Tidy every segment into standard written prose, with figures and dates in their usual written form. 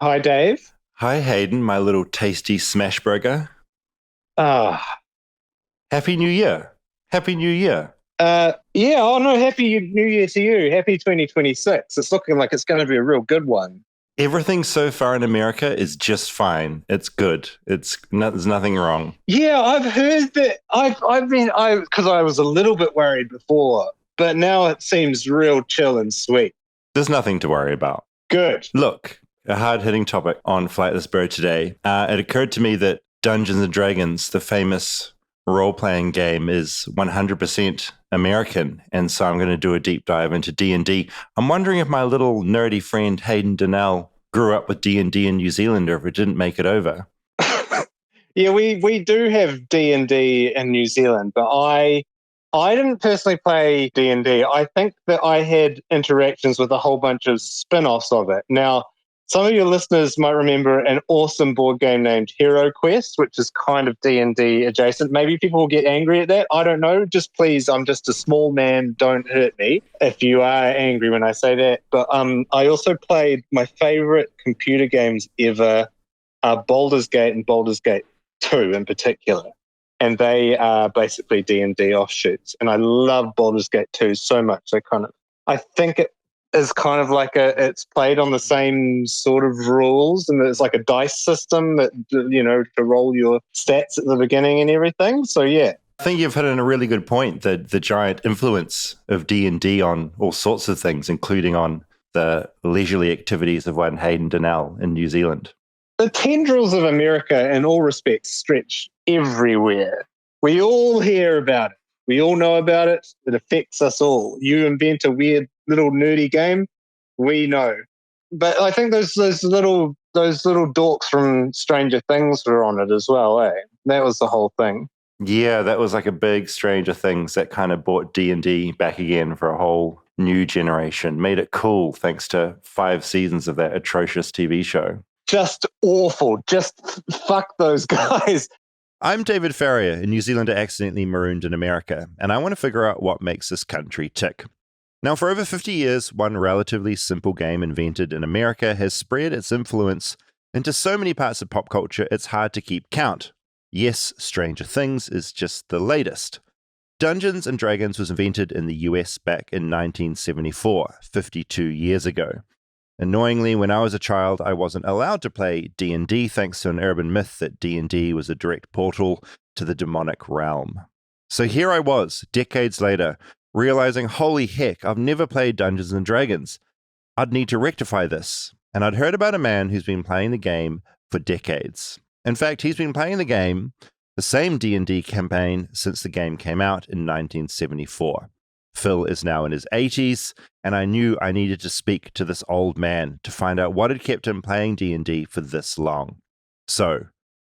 Hi, Dave. Hi, Hayden, my little tasty smash burger. Ah, Happy New Year. Happy New Year. yeah. Oh no, happy New Year to you. Happy 2026. It's looking like it's going to be a real good one. Everything so far in America is just fine. It's good. There's nothing wrong. Yeah, I've heard that. Because I was a little bit worried before, but now it seems real chill and sweet. There's nothing to worry about. Good. Look, a hard-hitting topic on Flightless Bird today. It occurred to me that Dungeons and Dragons, the famous role-playing game, is 100% American, and so I'm going to do a deep dive into D&D. I'm wondering if my little nerdy friend Hayden Donnell grew up with D&D in New Zealand, or if it didn't make it over. Yeah, we do have D&D in New Zealand, but I didn't personally play D&D. I think that I had interactions with a whole bunch of spin-offs of it. Now, some of your listeners might remember an awesome board game named Hero Quest, which is kind of D&D adjacent. Maybe people will get angry at that. I don't know. Just please, I'm just a small man. Don't hurt me if you are angry when I say that. But I also played my favorite computer games ever, Baldur's Gate and Baldur's Gate 2 in particular. And they are basically D&D offshoots. And I love Baldur's Gate 2 so much. I think it is kind of like it's played on the same sort of rules, and it's like a dice system that, to roll your stats at the beginning and everything. So yeah. I think you've hit on a really good point, the giant influence of D&D on all sorts of things, including on the leisurely activities of one Hayden Donnell in New Zealand. The tendrils of America, in all respects, stretch everywhere. We all hear about it. We all know about it. It affects us all. You invent a weird little nerdy game, we know. But I think those little dorks from Stranger Things were on it as well, eh? That was the whole thing. Yeah, that was like a big Stranger Things that kind of brought D&D back again for a whole new generation. Made it cool thanks to 5 seasons of that atrocious TV show. Just awful. Just fuck those guys. I'm David Farrier, a New Zealander accidentally marooned in America, and I want to figure out what makes this country tick. Now, for over 50 years, one relatively simple game invented in America has spread its influence into so many parts of pop culture it's hard to keep count. Yes, Stranger Things is just the latest. Dungeons and Dragons was invented in the US back in 1974, 52 years ago. Annoyingly, when I was a child, I wasn't allowed to play D&D thanks to an urban myth that D&D was a direct portal to the demonic realm. So here I was, decades later, realizing, holy heck, I've never played Dungeons and Dragons. I'd need to rectify this. And I'd heard about a man who's been playing the game for decades. In fact, he's been playing the same D&D campaign since the game came out in 1974. Phil is now in his 80s, and I knew I needed to speak to this old man to find out what had kept him playing D&D for this long. So,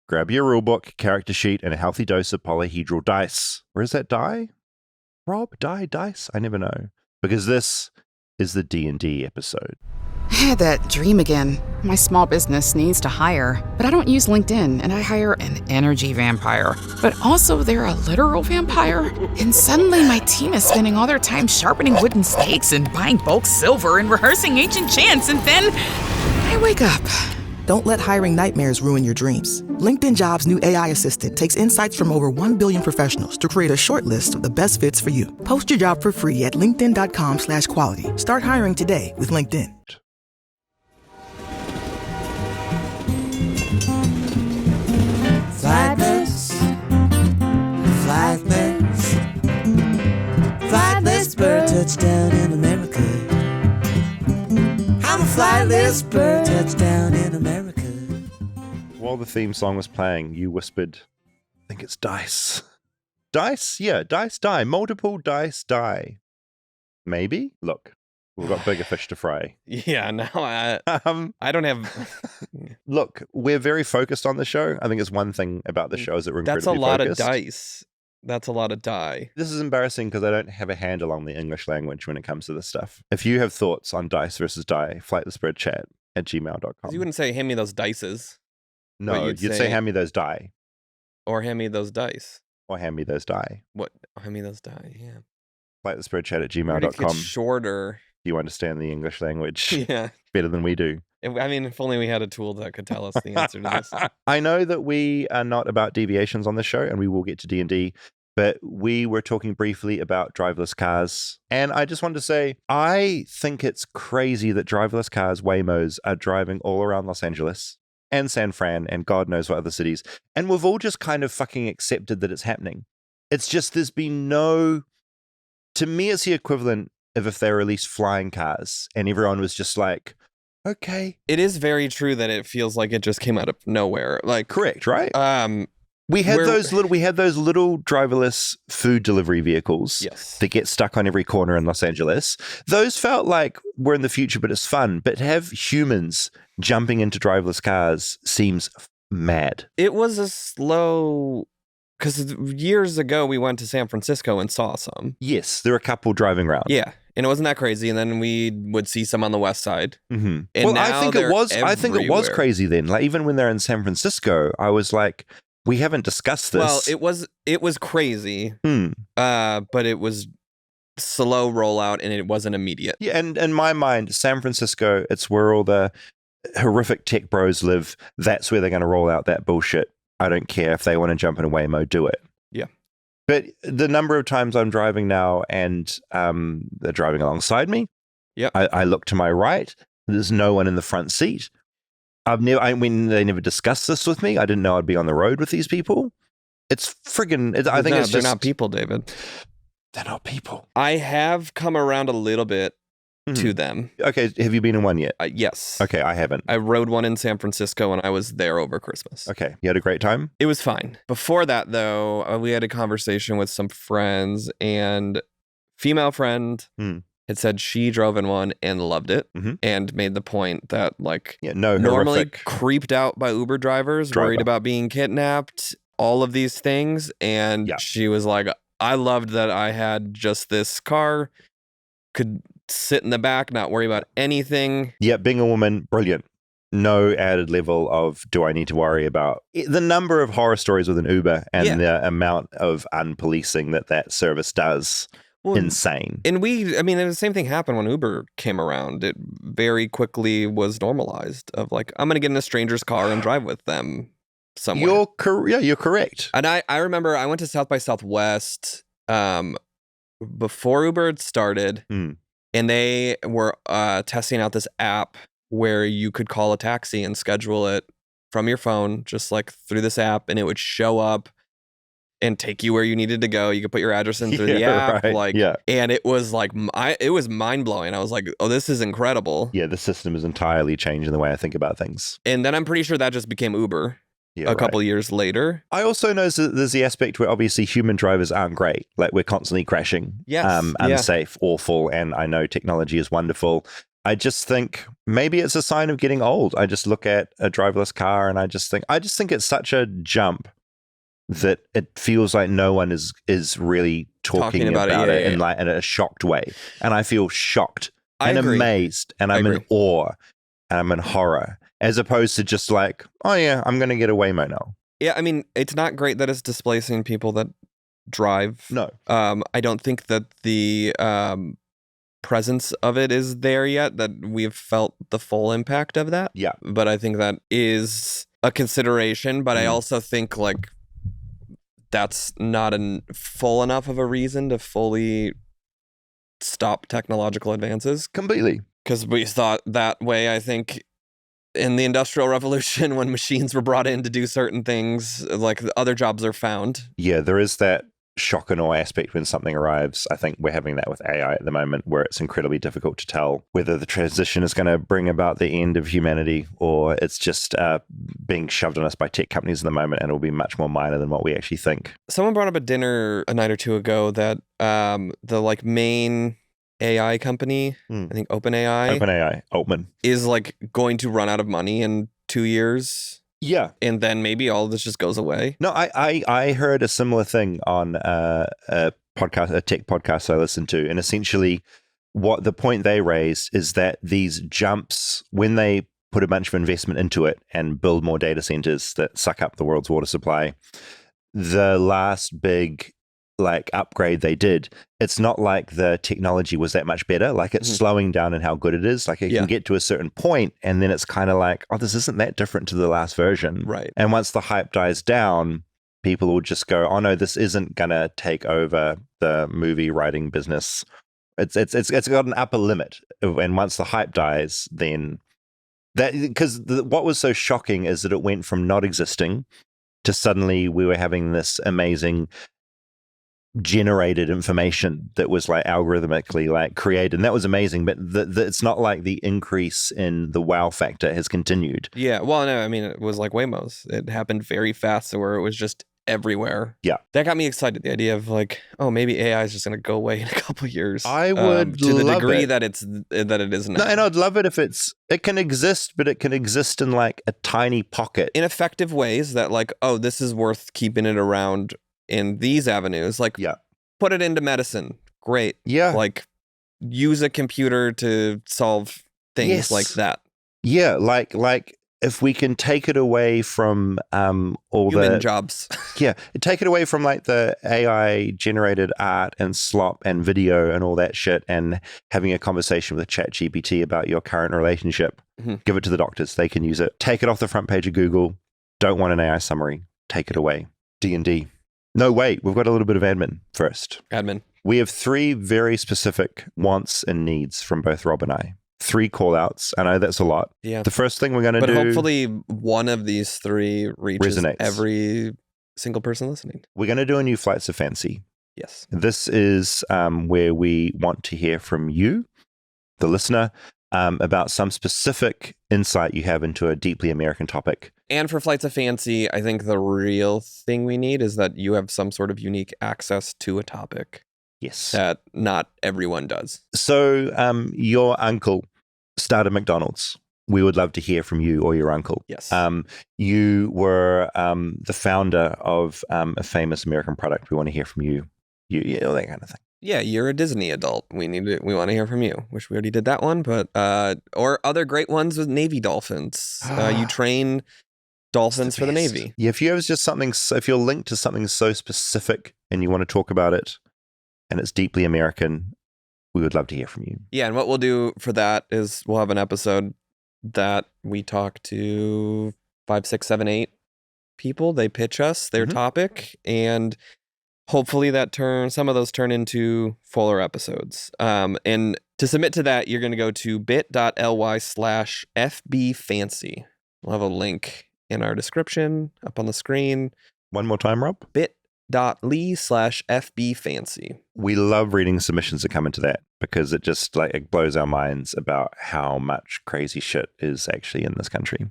grab your rulebook, character sheet, and a healthy dose of polyhedral dice. Or is that die? Rob, dice? I never know. Because this is the D&D episode. I had that dream again. My small business needs to hire, but I don't use LinkedIn, and I hire an energy vampire. But also, they're a literal vampire. And suddenly, my team is spending all their time sharpening wooden stakes and buying bulk silver and rehearsing ancient chants, and then I wake up. Don't let hiring nightmares ruin your dreams. LinkedIn Jobs' new AI assistant takes insights from over 1 billion professionals to create a short list of the best fits for you. Post your job for free at linkedin.com/quality. Start hiring today with LinkedIn. Flightless, flightless bird touchdown in America. I'm a flightless bird touchdown in America. While the theme song was playing, you whispered, I think it's dice. Dice? Yeah, dice, die. Multiple dice, die. Maybe? Look, we've got bigger fish to fry. Yeah, no, I don't have... Look, we're very focused on the show. I think it's one thing about the show is that we're That's incredibly a lot focused. of dice. That's a lot of die. This is embarrassing because I don't have a handle on the English language when it comes to this stuff. If you have thoughts on dice versus die, flightlessbirdchat@gmail.com. You wouldn't say, hand me those dices. No, you'd say, hand me those die. Or hand me those dice. Or hand me those die. What? Hand me those die, yeah. Flightlessbirdchat@gmail.com. It's shorter. You understand the English language Yeah. better than we do. If only we had a tool that could tell us the answer to this. I know that we are not about deviations on this show, and we will get to D&D, but we were talking briefly about driverless cars. And I just wanted to say, I think it's crazy that driverless cars, Waymos, are driving all around Los Angeles and San Fran and God knows what other cities. And we've all just kind of fucking accepted that it's happening. It's just, there's been no, to me, it's the equivalent of if they released flying cars and everyone was just like, okay. It is very true that it feels like it just came out of nowhere. Like, correct, right? We had those little driverless food delivery vehicles that get stuck on every corner in Los Angeles. Those felt like we're in the future, but it's fun. But to have humans jumping into driverless cars seems mad. It was a slow, because years ago we went to San Francisco and saw some. Yes, there were a couple driving around. Yeah, and it wasn't that crazy. And then we would see some on the west side. Mm-hmm. And well, now I think it was. I think it was everywhere. crazy then. Like even when they're in San Francisco, I was like, we haven't discussed this. Well, it was crazy, but it was slow rollout and it wasn't immediate. Yeah, and in my mind, San Francisco, it's where all the horrific tech bros live. That's where they're going to roll out that bullshit. I don't care if they want to jump in a Waymo, do it. Yeah. But the number of times I'm driving now and they're driving alongside me, I look to my right, there's no one in the front seat. When they never discussed this with me, I didn't know I'd be on the road with these people. It's friggin', I think it's just... They're not people, David. They're not people. I have come around a little bit to them. Okay, have you been in one yet? Yes. Okay, I haven't. I rode one in San Francisco and I was there over Christmas. Okay, you had a great time? It was fine. Before that, though, we had a conversation with some friends, and female friend had said she drove in one and loved it, and made the point that, like, normally creeped out by Uber drivers, worried about being kidnapped, all of these things. And she was like, I loved that I had just this car, could sit in the back, not worry about anything. Yeah, being a woman, brilliant. No added level of, do I need to worry about the number of horror stories with an Uber and the amount of unpolicing that service does. Insane. And the same thing happened when Uber came around. It very quickly was normalized of like, I'm going to get in a stranger's car and drive with them somewhere. You're correct. And I remember I went to South by Southwest before Uber had started, and they were testing out this app where you could call a taxi and schedule it from your phone, just like through this app, and it would show up and take you where you needed to go. You could put your address in through the app, and it was like it was mind blowing. I was like, "Oh, this is incredible!" Yeah, the system is entirely changing the way I think about things. And then I'm pretty sure that just became Uber a couple years later. I also know that there's the aspect where obviously human drivers aren't great. Like we're constantly crashing, unsafe, awful, and I know technology is wonderful. I just think maybe it's a sign of getting old. I just look at a driverless car and I just think it's such a jump that it feels like no one is really talking about it in a shocked way. And I feel shocked and amazed and I'm in awe and I'm in horror, as opposed to just like, oh yeah, I'm going to get a Waymo now. Yeah, I mean, it's not great that it's displacing people that drive. No. I don't think that the presence of it is there yet, that we've felt the full impact of that. Yeah. But I think that is a consideration. But I also think like that's not full enough of a reason to fully stop technological advances. Completely. Because we thought that way, I think, in the Industrial Revolution, when machines were brought in to do certain things, like other jobs are found. Yeah, there is that shock and awe aspect when something arrives. I think we're having that with AI at the moment, where it's incredibly difficult to tell whether the transition is going to bring about the end of humanity or it's just being shoved on us by tech companies at the moment, and it'll be much more minor than what we actually think. Someone brought up at dinner a night or two ago that the like main AI company, I think OpenAI, Altman, is like going to run out of money in 2 years. Yeah. And then maybe all of this just goes away. No, I heard a similar thing on a tech podcast I listened to. And essentially what the point they raised is that these jumps, when they put a bunch of investment into it and build more data centers that suck up the world's water supply, the last big like upgrade they did, it's not like the technology was that much better. Like it's slowing down in how good it is. Like it can get to a certain point and then it's kind of like, oh, this isn't that different to the last version. Right. And once the hype dies down, people will just go, oh no, this isn't gonna take over the movie writing business. It's got an upper limit. And once the hype dies, then that, because what was so shocking is that it went from not existing to suddenly we were having this amazing generated information that was like algorithmically like created, and that was amazing. But it's not like the increase in the wow factor has continued. Yeah, well, no, I mean, it was like Waymo's. It happened very fast, so where it was just everywhere. Yeah, that got me excited. The idea of like, oh, maybe AI is just going to go away in a couple of years. I would to the love degree it. that it is now. No, and I'd love it if it can exist, but it can exist in like a tiny pocket in effective ways that like, oh, this is worth keeping it around in these avenues. Like, put it into medicine. Great. Yeah. Like, use a computer to solve things like that. Yeah, like if we can take it away from all human the jobs. Take it away from like the AI generated art and slop and video and all that shit, and having a conversation with ChatGPT about your current relationship. Give it to the doctors; they can use it. Take it off the front page of Google. Don't want an AI summary. Take it away. D&D. No, wait. We've got a little bit of admin first. Admin. We have 3 very specific wants and needs from both Rob and I. 3 call outs. I know that's a lot. Yeah. The first thing we're going to do... But hopefully one of these 3 resonates. Every single person listening. We're going to do a new Flights of Fancy. Yes. This is where we want to hear from you, the listener, about some specific insight you have into a deeply American topic. And for Flights of Fancy, I think the real thing we need is that you have some sort of unique access to a topic. Yes. That not everyone does. So your uncle started McDonald's. We would love to hear from you or your uncle. Yes. You were the founder of a famous American product. We want to hear from you. All that kind of thing. Yeah, you're a Disney adult. We want to hear from you. Wish we already did that one, but or other great ones with Navy dolphins. You train dolphins for the Navy. Yeah, if you have just something, if you're linked to something so specific and you want to talk about it, and it's deeply American, we would love to hear from you. Yeah, and what we'll do for that is we'll have an episode that we talk to 5, 6, 7, 8 people. They pitch us their topic, and hopefully some of those turn into fuller episodes. And to submit to that, you're going to go to bit.ly/FBFancy. We'll have a link in our description up on the screen. One more time, Rob. bit.ly/FBFancy. We love reading submissions that come into that because it just like it blows our minds about how much crazy shit is actually in this country.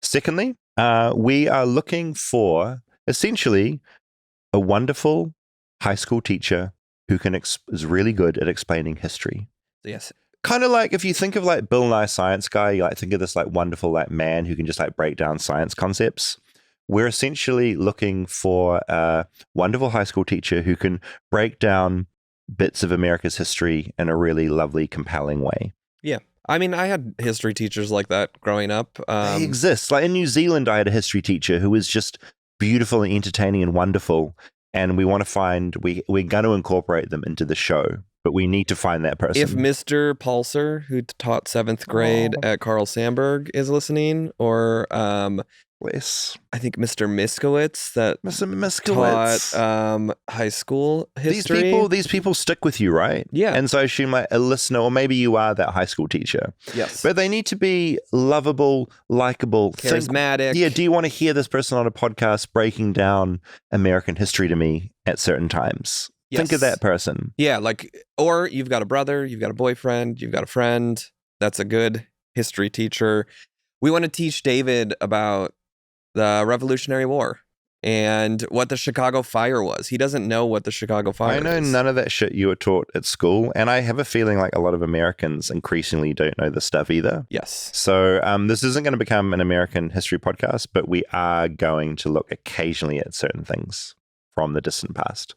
Secondly, we are looking for essentially a wonderful high school teacher who is really good at explaining history. Yes. Kind of like if you think of like Bill Nye Science Guy, you like think of this like wonderful like man who can just like break down science concepts. We're essentially looking for a wonderful high school teacher who can break down bits of America's history in a really lovely, compelling way. Yeah. I mean, I had history teachers like that growing up. They exist. Like in New Zealand, I had a history teacher who was just beautiful and entertaining and wonderful. And we want to find, we're going to incorporate them into the show, but we need to find that person. If Mr. Pulser, who taught 7th grade at Carl Sandburg, is listening, or I think Mr. Miskowitz taught high school history. These people stick with you, right? Yeah. And so I assume like a listener, or maybe you are that high school teacher. Yes. But they need to be lovable, likable, charismatic. Do you want to hear this person on a podcast breaking down American history to me at certain times? Yes. Think of that person. Yeah, like, or you've got a brother, you've got a boyfriend, you've got a friend. That's a good history teacher. We want to teach David about the Revolutionary War and what the Chicago Fire was. He doesn't know what the Chicago Fire is. I know none of that shit you were taught at school, and I have a feeling like a lot of Americans increasingly don't know this stuff either. Yes. So this isn't going to become an American history podcast, but we are going to look occasionally at certain things from the distant past.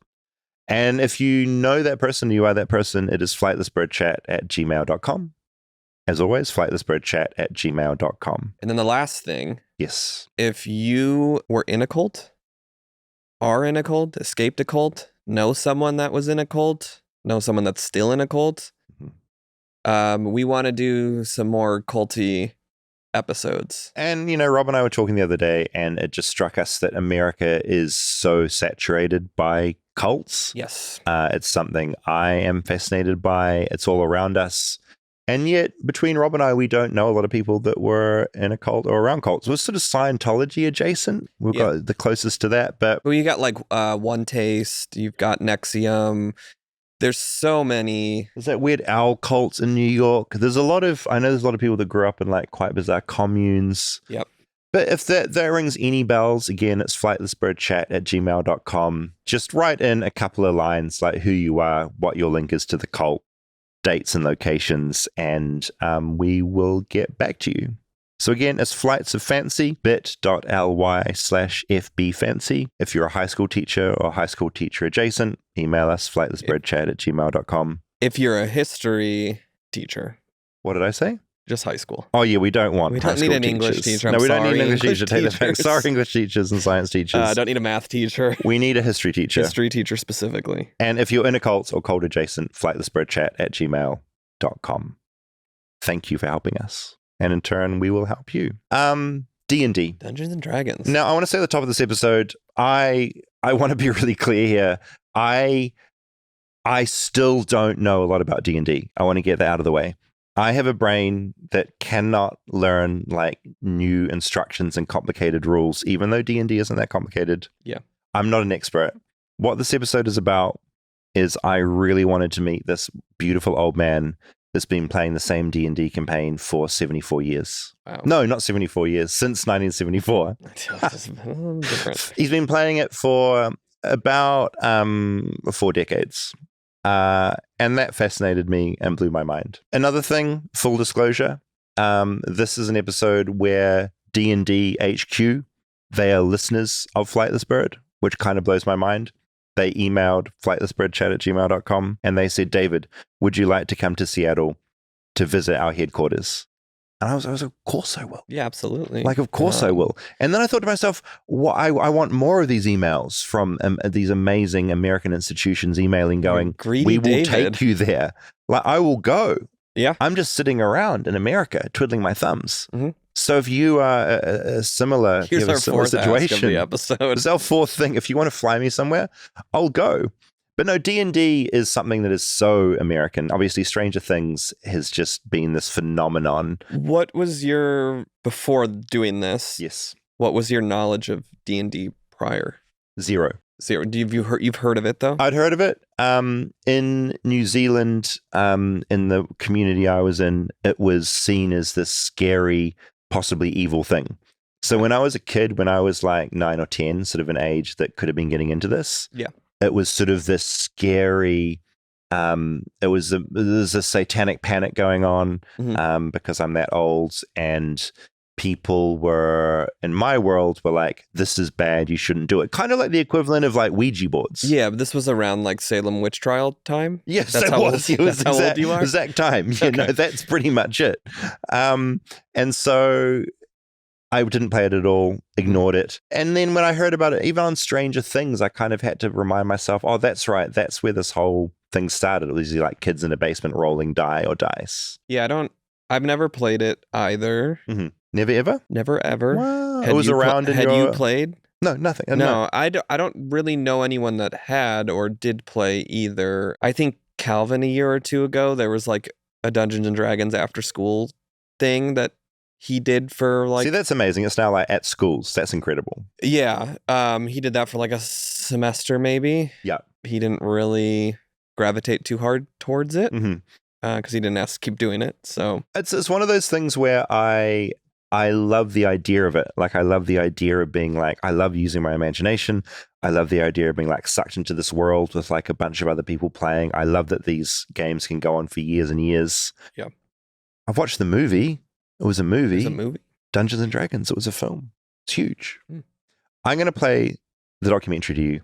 And if you know that person, you are that person, it is flightlessbirdchat@gmail.com. As always, flightlessbirdchat@gmail.com. And then the last thing. Yes. If you were in a cult, are in a cult, escaped a cult, know someone that was in a cult, know someone that's still in a cult. We want to do some more culty episodes. And, Rob and I were talking the other day, and it just struck us that America is so saturated by cults. Yes. It's something I am fascinated by. It's all around us. And yet, between Rob and I, we don't know a lot of people that were in a cult or around cults. We're sort of Scientology adjacent. We've got the closest to that. But well, you got like One Taste, you've got Nexium. There's so many. There's that weird owl cults in New York. I know there's a lot of people that grew up in like quite bizarre communes. Yep. But if that rings any bells, again, it's flightlessbirdchat@gmail.com. Just write in a couple of lines like who you are, what your link is to the cult, dates and locations, and we will get back to you. So again, it's Flights of Fancy, bit.ly/FBFancy. If you're a high school teacher or high school teacher adjacent, email us, flightlessbirdchat@gmail.com. If you're a history teacher. What did I say? Just high school. Oh, yeah, we don't want We high don't school need an teachers. English teacher. No, we don't need an English English teacher. Take that back. teachers. Sorry, English teachers and science teachers. Don't need a math teacher. We need a history teacher. History teacher specifically. And if you're in a cult or cult adjacent, flightlessbirdchat@gmail.com. Thank you for helping us. And in turn, we will help you. D&D. Dungeons and Dragons. Now, I want to say at the top of this episode, I want to be really clear here. I still don't know a lot about D&D. I want to get that out of the way. I have a brain that cannot learn like new instructions and complicated rules, even though D&D isn't that complicated. Yeah. I'm not an expert. What this episode is about is I really wanted to meet this beautiful old man that's been playing the same D&D campaign for 74 years. Wow. No, not 74 years, since 1974. Different. He's been playing it for about 4 decades. And that fascinated me and blew my mind. Another thing, full disclosure, this is an episode where D&D HQ, they are listeners of Flightless Bird, which kind of blows my mind. They emailed flightlessbirdchat@gmail.com and they said, David, would you like to come to Seattle to visit our headquarters? And I was of course I will. Yeah, absolutely. Like, of course I will. And then I thought to myself, I want more of these emails from these amazing American institutions emailing going, we will David. take you there. Like, I will go. Yeah. I'm just sitting around in America twiddling my thumbs. Mm-hmm. So if you are a similar, Here's you have our a similar fourth ask of situation, the episode. it's our fourth thing. If you want to fly me somewhere, I'll go. But no, D&D is something that is so American. Obviously, Stranger Things has just been this phenomenon. What was before doing this? Yes. What was your knowledge of D&D prior? Zero. You've heard of it though? I'd heard of it. In New Zealand, in the community I was in, it was seen as this scary, possibly evil thing. So when I was a kid, when I was like 9 or 10, sort of an age that could have been getting into this, yeah, it was sort of this scary. There's a satanic panic going on, mm-hmm. Because I'm that old, and people were in my world were like, "This is bad. You shouldn't do it." Kind of like the equivalent of like Ouija boards. Yeah, but this was around like Salem witch trial time. Yes, that's it was. It was how old you are. Exact time. You know, that's pretty much it. And so I didn't play it at all, ignored it. And then when I heard about it, even on Stranger Things, I kind of had to remind myself, oh, that's right. That's where this whole thing started. It was like kids in a basement rolling die or dice. Yeah, I've never played it either. Mm-hmm. Never ever? Never ever. Wow. It was around Had you played? No, nothing. No, I don't really know anyone that had or did play either. I think Calvin a year or two ago, there was like a Dungeons and Dragons after school thing that he did for like... See, that's amazing. It's now like at schools. That's incredible. Yeah. He did that for like a semester maybe. Yeah. He didn't really gravitate too hard towards it because he didn't ask to keep doing it. So it's one of those things where I love the idea of it. Like, I love the idea of being like, I love using my imagination. I love the idea of being like sucked into this world with like a bunch of other people playing. I love that these games can go on for years and years. Yeah. I've watched the movie. It was a movie. It was a movie. Dungeons and Dragons. It was a film. It's huge. I'm going to play the documentary to you,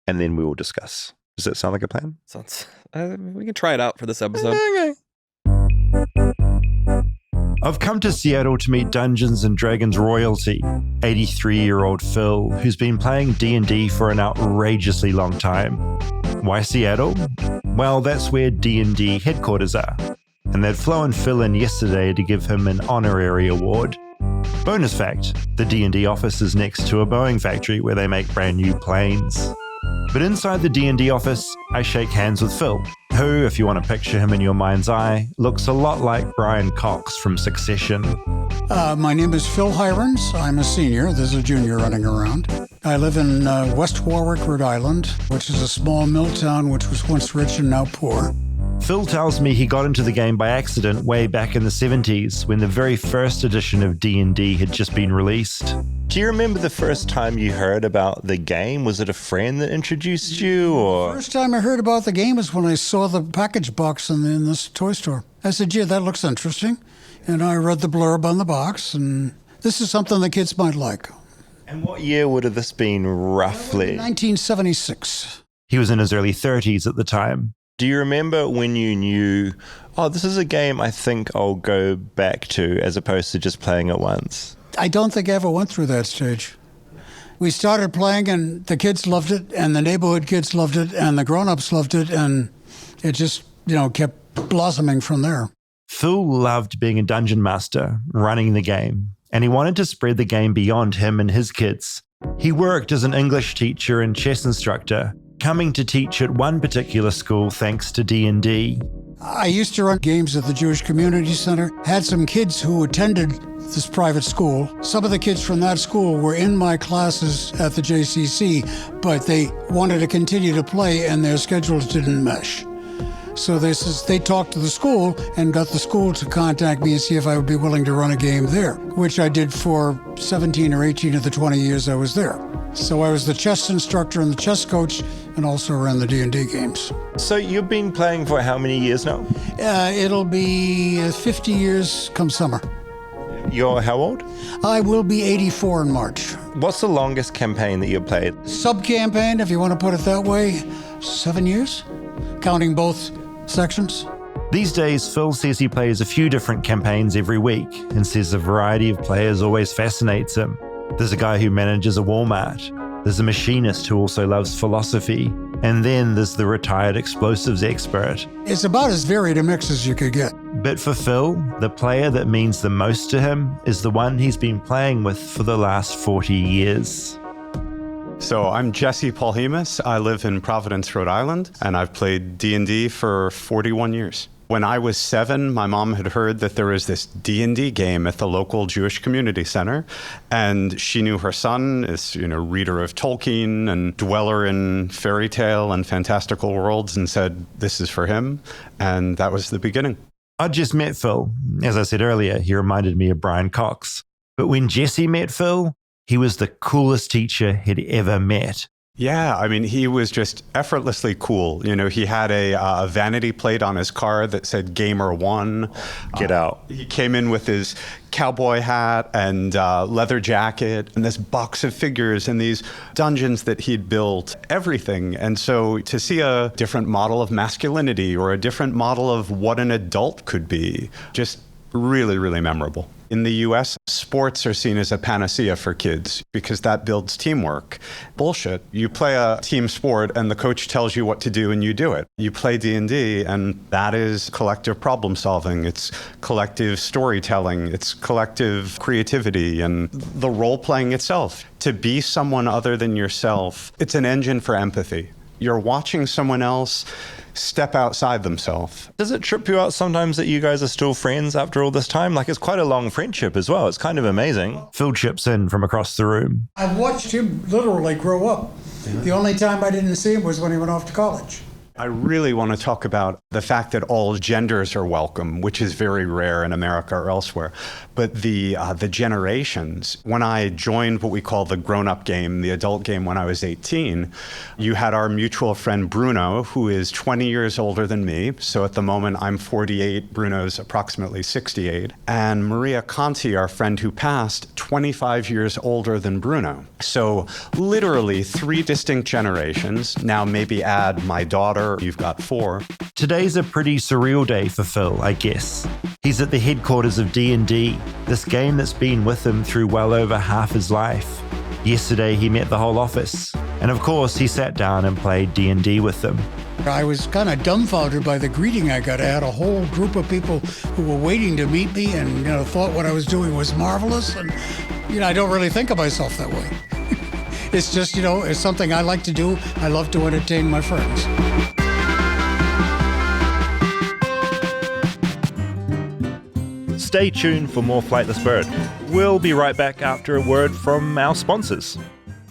and then we will discuss. Does that sound like a plan? Sounds. We can try it out for this episode. Okay. I've come to Seattle to meet Dungeons & Dragons royalty, 83-year-old Phil, who's been playing D&D for an outrageously long time. Why Seattle? Well, that's where D&D headquarters are, and they'd flown Phil in yesterday to give him an honorary award. Bonus fact, the D&D office is next to a Boeing factory where they make brand new planes. But inside the D&D office, I shake hands with Phil, who, if you want to picture him in your mind's eye, looks a lot like Brian Cox from Succession. My name is Phil Hirons. I'm a senior. There's a junior running around. I live in West Warwick, Rhode Island, which is a small mill town which was once rich and now poor. Phil tells me he got into the game by accident way back in the 70s when the very first edition of D&D had just been released. Do you remember the first time you heard about the game? Was it a friend that introduced you, or? First time I heard about the game was when I saw the package box in this toy store. I said, gee, that looks interesting. And I read the blurb on the box, and this is something the kids might like. And what year would have this been, roughly? 1976. He was in his early 30s at the time. Do you remember when you knew, oh, this is a game I think I'll go back to, as opposed to just playing it once? I don't think I ever went through that stage. We started playing, and the kids loved it, and the neighborhood kids loved it, and the grown-ups loved it, and it just, kept blossoming from there. Phil loved being a dungeon master, running the game, and he wanted to spread the game beyond him and his kids. He worked as an English teacher and chess instructor, coming to teach at one particular school thanks to D&D. I used to run games at the Jewish Community Center, had some kids who attended this private school. Some of the kids from that school were in my classes at the JCC, but they wanted to continue to play and their schedules didn't mesh. So they talked to the school and got the school to contact me and see if I would be willing to run a game there, which I did for 17 or 18 of the 20 years I was there. So I was the chess instructor and the chess coach and also ran the D&D games. So you've been playing for how many years now? It'll be 50 years come summer. You're how old? I will be 84 in March. What's the longest campaign that you've played? Sub-campaign, if you want to put it that way, 7 years, counting both sections. These days, Phil says he plays a few different campaigns every week and says the variety of players always fascinates him. There's a guy who manages a Walmart. There's a machinist who also loves philosophy. And then there's the retired explosives expert. It's about as varied a mix as you could get. But for Phil, the player that means the most to him is the one he's been playing with for the last 40 years. So I'm Jesse Paulhemus. I live in Providence, Rhode Island, and I've played D&D for 41 years. When I was 7, my mom had heard that there was this D&D game at the local Jewish Community Center, and she knew her son is, reader of Tolkien and dweller in fairy tale and fantastical worlds, and said, this is for him, and that was the beginning. I just met Phil. As I said earlier, he reminded me of Brian Cox. But when Jesse met Phil, he was the coolest teacher he'd ever met. Yeah, he was just effortlessly cool. He had a vanity plate on his car that said Gamer 1. Get out. He came in with his cowboy hat and leather jacket and this box of figures and these dungeons that he'd built, everything. And so to see a different model of masculinity or a different model of what an adult could be, just really, really memorable. In the US, sports are seen as a panacea for kids because that builds teamwork. Bullshit. You play a team sport and the coach tells you what to do and you do it. You play D&D and that is collective problem solving. It's collective storytelling. It's collective creativity and the role playing itself. To be someone other than yourself, it's an engine for empathy. You're watching someone else step outside themselves. Does it trip you out sometimes that you guys are still friends after all this time? It's quite a long friendship as well. It's kind of amazing. Phil chips in from across the room. I've watched him literally grow up. The only time I didn't see him was when he went off to college. I really want to talk about the fact that all genders are welcome, which is very rare in America or elsewhere. But the generations, when I joined what we call the grown-up game, the adult game when I was 18, you had our mutual friend Bruno, who is 20 years older than me. So at the moment, I'm 48, Bruno's approximately 68. And Maria Conti, our friend who passed, 25 years older than Bruno. So literally 3 distinct generations. Now maybe add my daughter there you've got 4. Today's a pretty surreal day for Phil, I guess. He's at the headquarters of D&D, this game that's been with him through well over half his life. Yesterday he met the whole office, and of course he sat down and played D&D with them. I was kind of dumbfounded by the greeting I got. I had a whole group of people who were waiting to meet me and thought what I was doing was marvelous. And I don't really think of myself that way. It's just, it's something I like to do. I love to entertain my friends. Stay tuned for more Flightless Bird. We'll be right back after a word from our sponsors.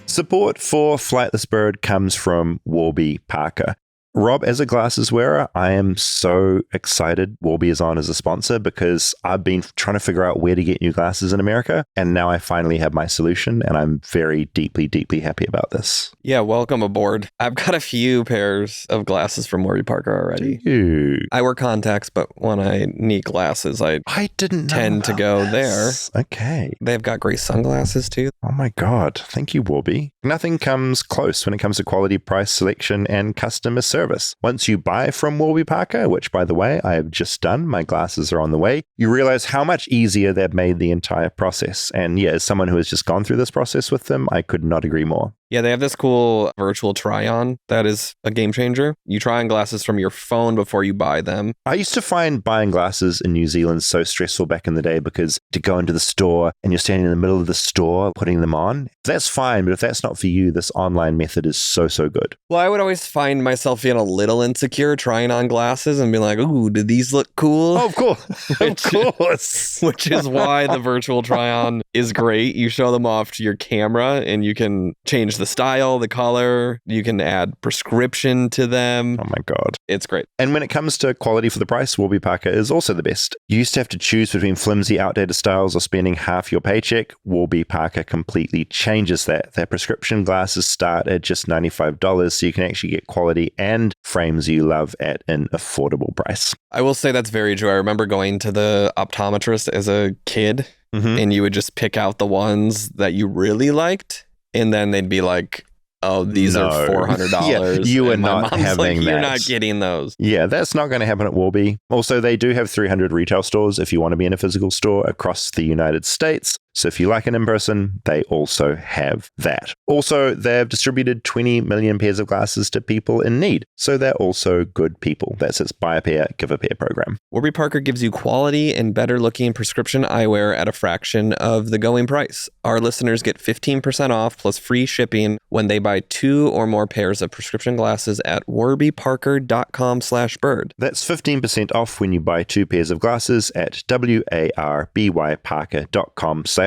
Support for Flightless Bird comes from Warby Parker. Rob, as a glasses wearer, I am so excited Warby is on as a sponsor because I've been trying to figure out where to get new glasses in America, and now I finally have my solution, and I'm very deeply, deeply happy about this. Yeah, welcome aboard. I've got a few pairs of glasses from Warby Parker already. Do you? I wear contacts, but when I need glasses, I didn't tend to go there. Okay. They've got great sunglasses too. Oh my God. Thank you, Warby. Nothing comes close when it comes to quality, price, selection, and customer service. Once you buy from Warby Parker, which by the way, I have just done, my glasses are on the way, you realize how much easier they've made the entire process. And yeah, as someone who has just gone through this process with them, I could not agree more. Yeah, they have this cool virtual try-on that is a game changer. You try on glasses from your phone before you buy them. I used to find buying glasses in New Zealand so stressful back in the day because to go into the store and you're standing in the middle of the store putting them on, that's fine. But if that's not for you, this online method is so good. Well, I would always find myself feeling a little insecure trying on glasses and be like, ooh, do these look cool? Oh, of course. Of course. Which is why the virtual try-on is great. You show them off to your camera and you can change the style, the color. You can add prescription to them. Oh my God. It's great. And when it comes to quality for the price, Warby Parker is also the best. You used to have to choose between flimsy, outdated styles or spending half your paycheck. Warby Parker completely changes that. Their prescription glasses start at just $95, so you can actually get quality and frames you love at an affordable price. I will say that's very true. I remember going to the optometrist as a kid, and you would just pick out the ones that you really liked. And then they'd be like, oh, these are $400. Yeah, you are not having that. You're not getting those. Yeah, that's not going to happen at Warby. Also, they do have 300 retail stores if you want to be in a physical store across the United States. So if you like it in person, they also have that. Also, they've distributed 20 million pairs of glasses to people in need. So they're also good people. That's its buy a pair, give a pair program. Warby Parker gives you quality and better looking prescription eyewear at a fraction of the going price. Our listeners get 15% off plus free shipping when they buy 2 or more pairs of prescription glasses at warbyparker.com/bird. That's 15% off when you buy 2 pairs of glasses at warbyparker.com/bird.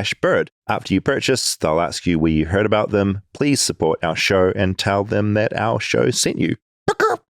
After you purchase, they'll ask you where you heard about them. Please support our show and tell them that our show sent you.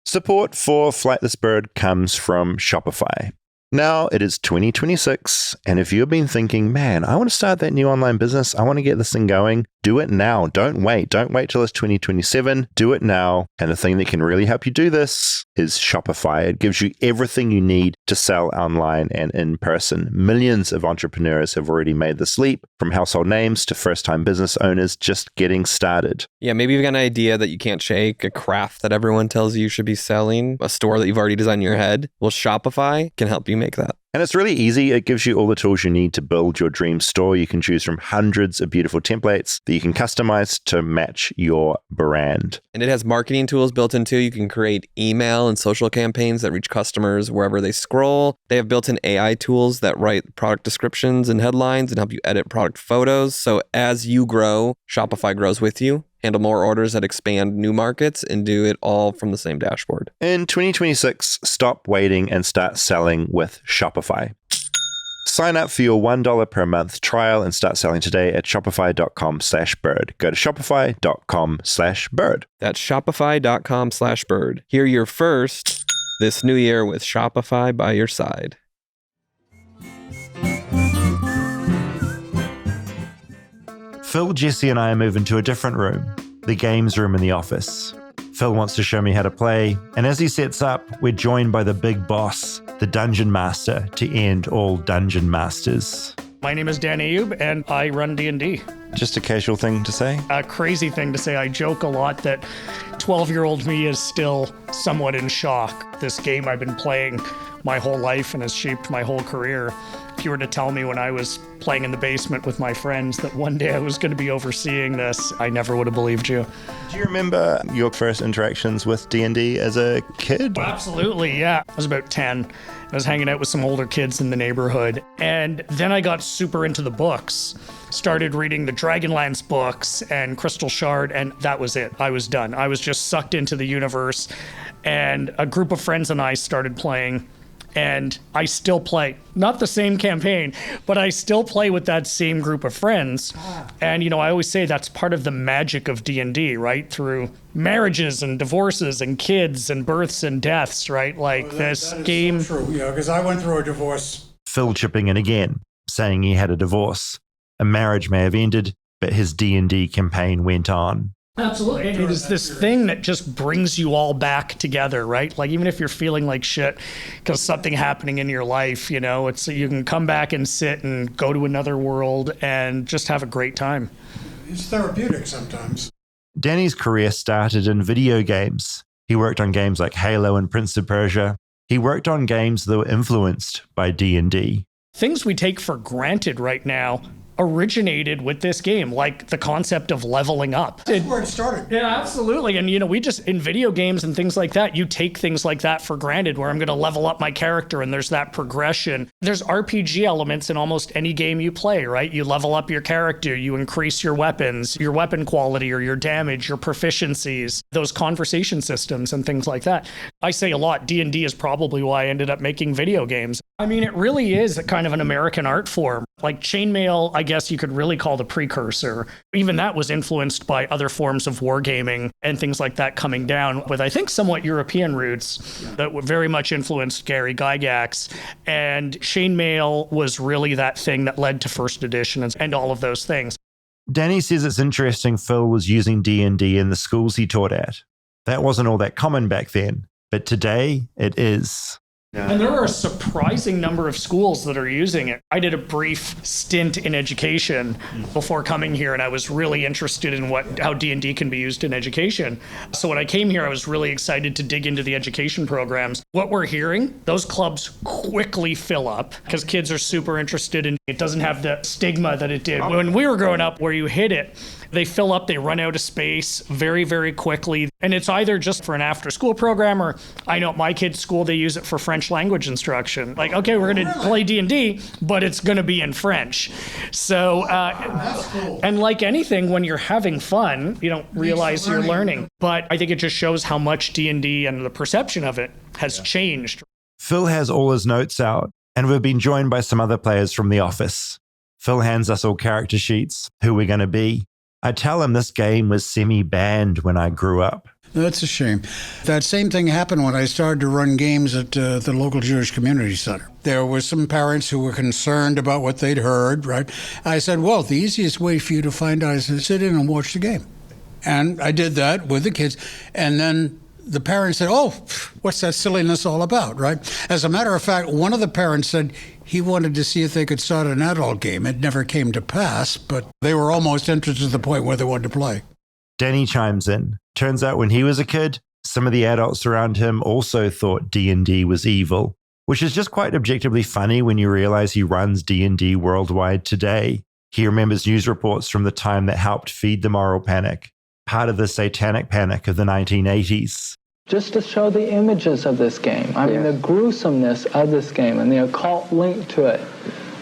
Support for Flightless Bird comes from Shopify. Now it is 2026, and if you've been thinking, man, I want to start that new online business, I want to get this thing going, do it now. Don't wait. Don't wait till it's 2027. Do it now. And the thing that can really help you do this is Shopify. It gives you everything you need to sell online and in person. Millions of entrepreneurs have already made this leap, from household names to first-time business owners just getting started. Yeah, maybe you've got an idea that you can't shake, a craft that everyone tells you should be selling, a store that you've already designed in your head. Well, Shopify can help you make that. And it's really easy. It gives you all the tools you need to build your dream store. You can choose from hundreds of beautiful templates that you can customize to match your brand. And it has marketing tools built into. You can create email and social campaigns that reach customers wherever they scroll. They have built-in AI tools that write product descriptions and headlines and help you edit product photos. So as you grow, Shopify grows with you. Handle more orders that expand new markets, and do it all from the same dashboard. In 2026, stop waiting and start selling with Shopify. Sign up for your $1 per month trial and start selling today at shopify.com/bird. Go to shopify.com/bird. That's shopify.com/bird. Hear your first this new year with Shopify by your side. Phil, Jesse, and I are moving to a different room, the games room in the office. Phil wants to show me how to play, and as he sets up, we're joined by the big boss, the Dungeon Master, to end all Dungeon Masters. My name is Dan Ayub, and I run D&D. Just a casual thing to say? A crazy thing to say. I joke a lot that 12-year-old me is still somewhat in shock. This game I've been playing my whole life and has shaped my whole career. If you were to tell me when I was playing in the basement with my friends that one day I was going to be overseeing this, I never would have believed you. Do you remember your first interactions with D&D as a kid? Absolutely, yeah. I was about 10. I was hanging out with some older kids in the neighborhood. And then I got super into the books. Started reading the Dragonlance books and Crystal Shard, and that was it. I was done. I was just sucked into the universe. And a group of friends and I started playing. And I still play, not the same campaign, but I still play with that same group of friends. And, you know, I always say that's part of the magic of D&D, right? Through marriages and divorces and kids and births and deaths, right? Like this game. So true, yeah, because I went through a divorce. Phil chipping in again, saying he had a divorce. A marriage may have ended, but his D&D campaign went on. Absolutely. It is this thing that just brings you all back together, right? Like even if you're feeling like shit because something happening in your life, you know, it's you can come back and sit and go to another world and just have a great time. It's therapeutic sometimes. Danny's career started in video games. He worked on games like Halo and Prince of Persia. He worked on games that were influenced by D&D. Things we take for granted right now originated with this game, like the concept of leveling up. That's where it started. Yeah, absolutely. And, you know, we just, in video games and things like that, you take things like that for granted, where I'm going to level up my character and there's that progression. There's RPG elements in almost any game you play, right? You level up your character, you increase your weapons, your weapon quality or your damage, your proficiencies, those conversation systems and things like that. I say a lot, D&D is probably why I ended up making video games. I mean, it really is a kind of an American art form. Like chainmail, I guess you could really call the precursor. Even that was influenced by other forms of wargaming and things like that coming down with, I think, somewhat European roots that very much influenced Gary Gygax. And chainmail was really that thing that led to first edition and all of those things. Danny says it's interesting Phil was using D&D in the schools he taught at. That wasn't all that common back then, but today it is. Yeah. And there are a surprising number of schools that are using it. I did a brief stint in education before coming here, and I was really interested in how D&D can be used in education. So when I came here, I was really excited to dig into the education programs. What we're hearing, those clubs quickly fill up because kids are super interested in it. Doesn't have the stigma that it did when we were growing up, where you hit it. They fill up, they run out of space very, very quickly. And it's either just for an after-school program, or I know at my kids' school, they use it for French language instruction. Like, okay, we're going to play D&D, but it's going to be in French. So, That's cool. And like anything, when you're having fun, you don't realize you're learning. But I think it just shows how much D&D and the perception of it has changed. Phil has all his notes out, and we've been joined by some other players from the office. Phil hands us all character sheets, who we're going to be. I tell him this game was semi-banned when I grew up. That's a shame. That same thing happened when I started to run games at the local Jewish Community Center. There were some parents who were concerned about what they'd heard, right? I said, well, the easiest way for you to find out is to sit in and watch the game. And I did that with the kids. And then the parents said, oh, what's that silliness all about, right? As a matter of fact, one of the parents said he wanted to see if they could start an adult game. It never came to pass, but they were almost interested to the point where they wanted to play. Danny chimes in. Turns out when he was a kid, some of the adults around him also thought D&D was evil, which is just quite objectively funny when you realize he runs D&D worldwide today. He remembers news reports from the time that helped feed the moral panic, part of the satanic panic of the 1980s. Just to show the images of this game. I mean, the gruesomeness of this game and the occult link to it.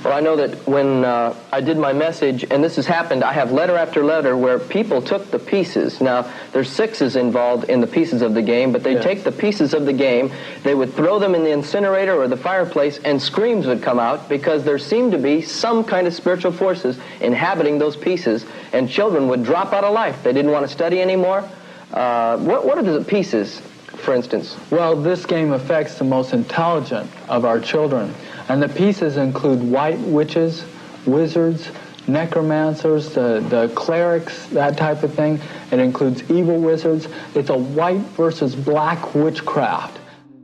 Well, I know that when I did my message, and this has happened, I have letter after letter where people took the pieces. Now, there's sixes involved in the pieces of the game, but they'd take the pieces of the game, they would throw them in the incinerator or the fireplace, and screams would come out because there seemed to be some kind of spiritual forces inhabiting those pieces, and children would drop out of life. They didn't want to study anymore. What are the pieces, for instance? Well, this game affects the most intelligent of our children. And the pieces include white witches, wizards, necromancers, the clerics, that type of thing. It includes evil wizards. It's a white versus black witchcraft.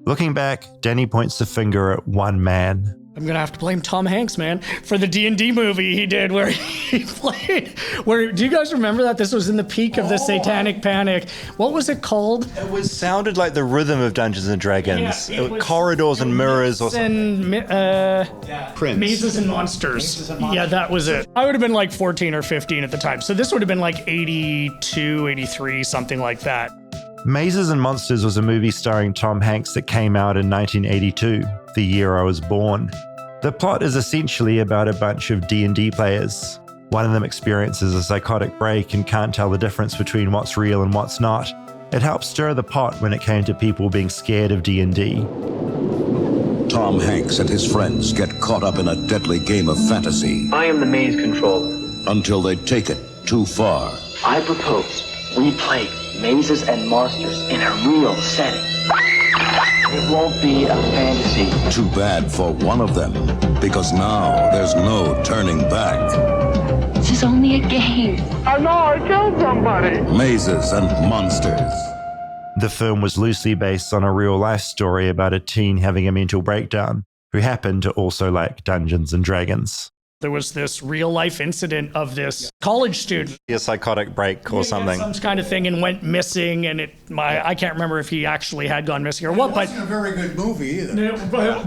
Looking back, Danny points the finger at one man. I'm gonna have to blame Tom Hanks, man, for the D&D movie he did where he played. Do you guys remember that? This was in the peak of the Satanic Panic. What was it called? It sounded like the rhythm of Dungeons and Dragons. Yeah, it was corridors and mirrors or something. Mazes and Monsters. Yeah, that was it. I would have been like 14 or 15 at the time. So this would have been like 82, 83, something like that. Mazes and Monsters was a movie starring Tom Hanks that came out in 1982, the year I was born. The plot is essentially about a bunch of D&D players. One of them experiences a psychotic break and can't tell the difference between what's real and what's not. It helped stir the pot when it came to people being scared of D&D. Tom Hanks and his friends get caught up in a deadly game of fantasy. I am the maze controller. Until they take it too far. I propose we play Mazes and Monsters in a real setting. It won't be a fantasy. Too bad for one of them, because now there's no turning back. This is only a game. I know I killed somebody. Mazes and Monsters. The film was loosely based on a real-life story about a teen having a mental breakdown who happened to also like Dungeons and Dragons. There was this real life incident of this college student. A psychotic break or something. Some kind of thing, and went missing, and I can't remember if he actually had gone missing or what. It wasn't a very good movie either.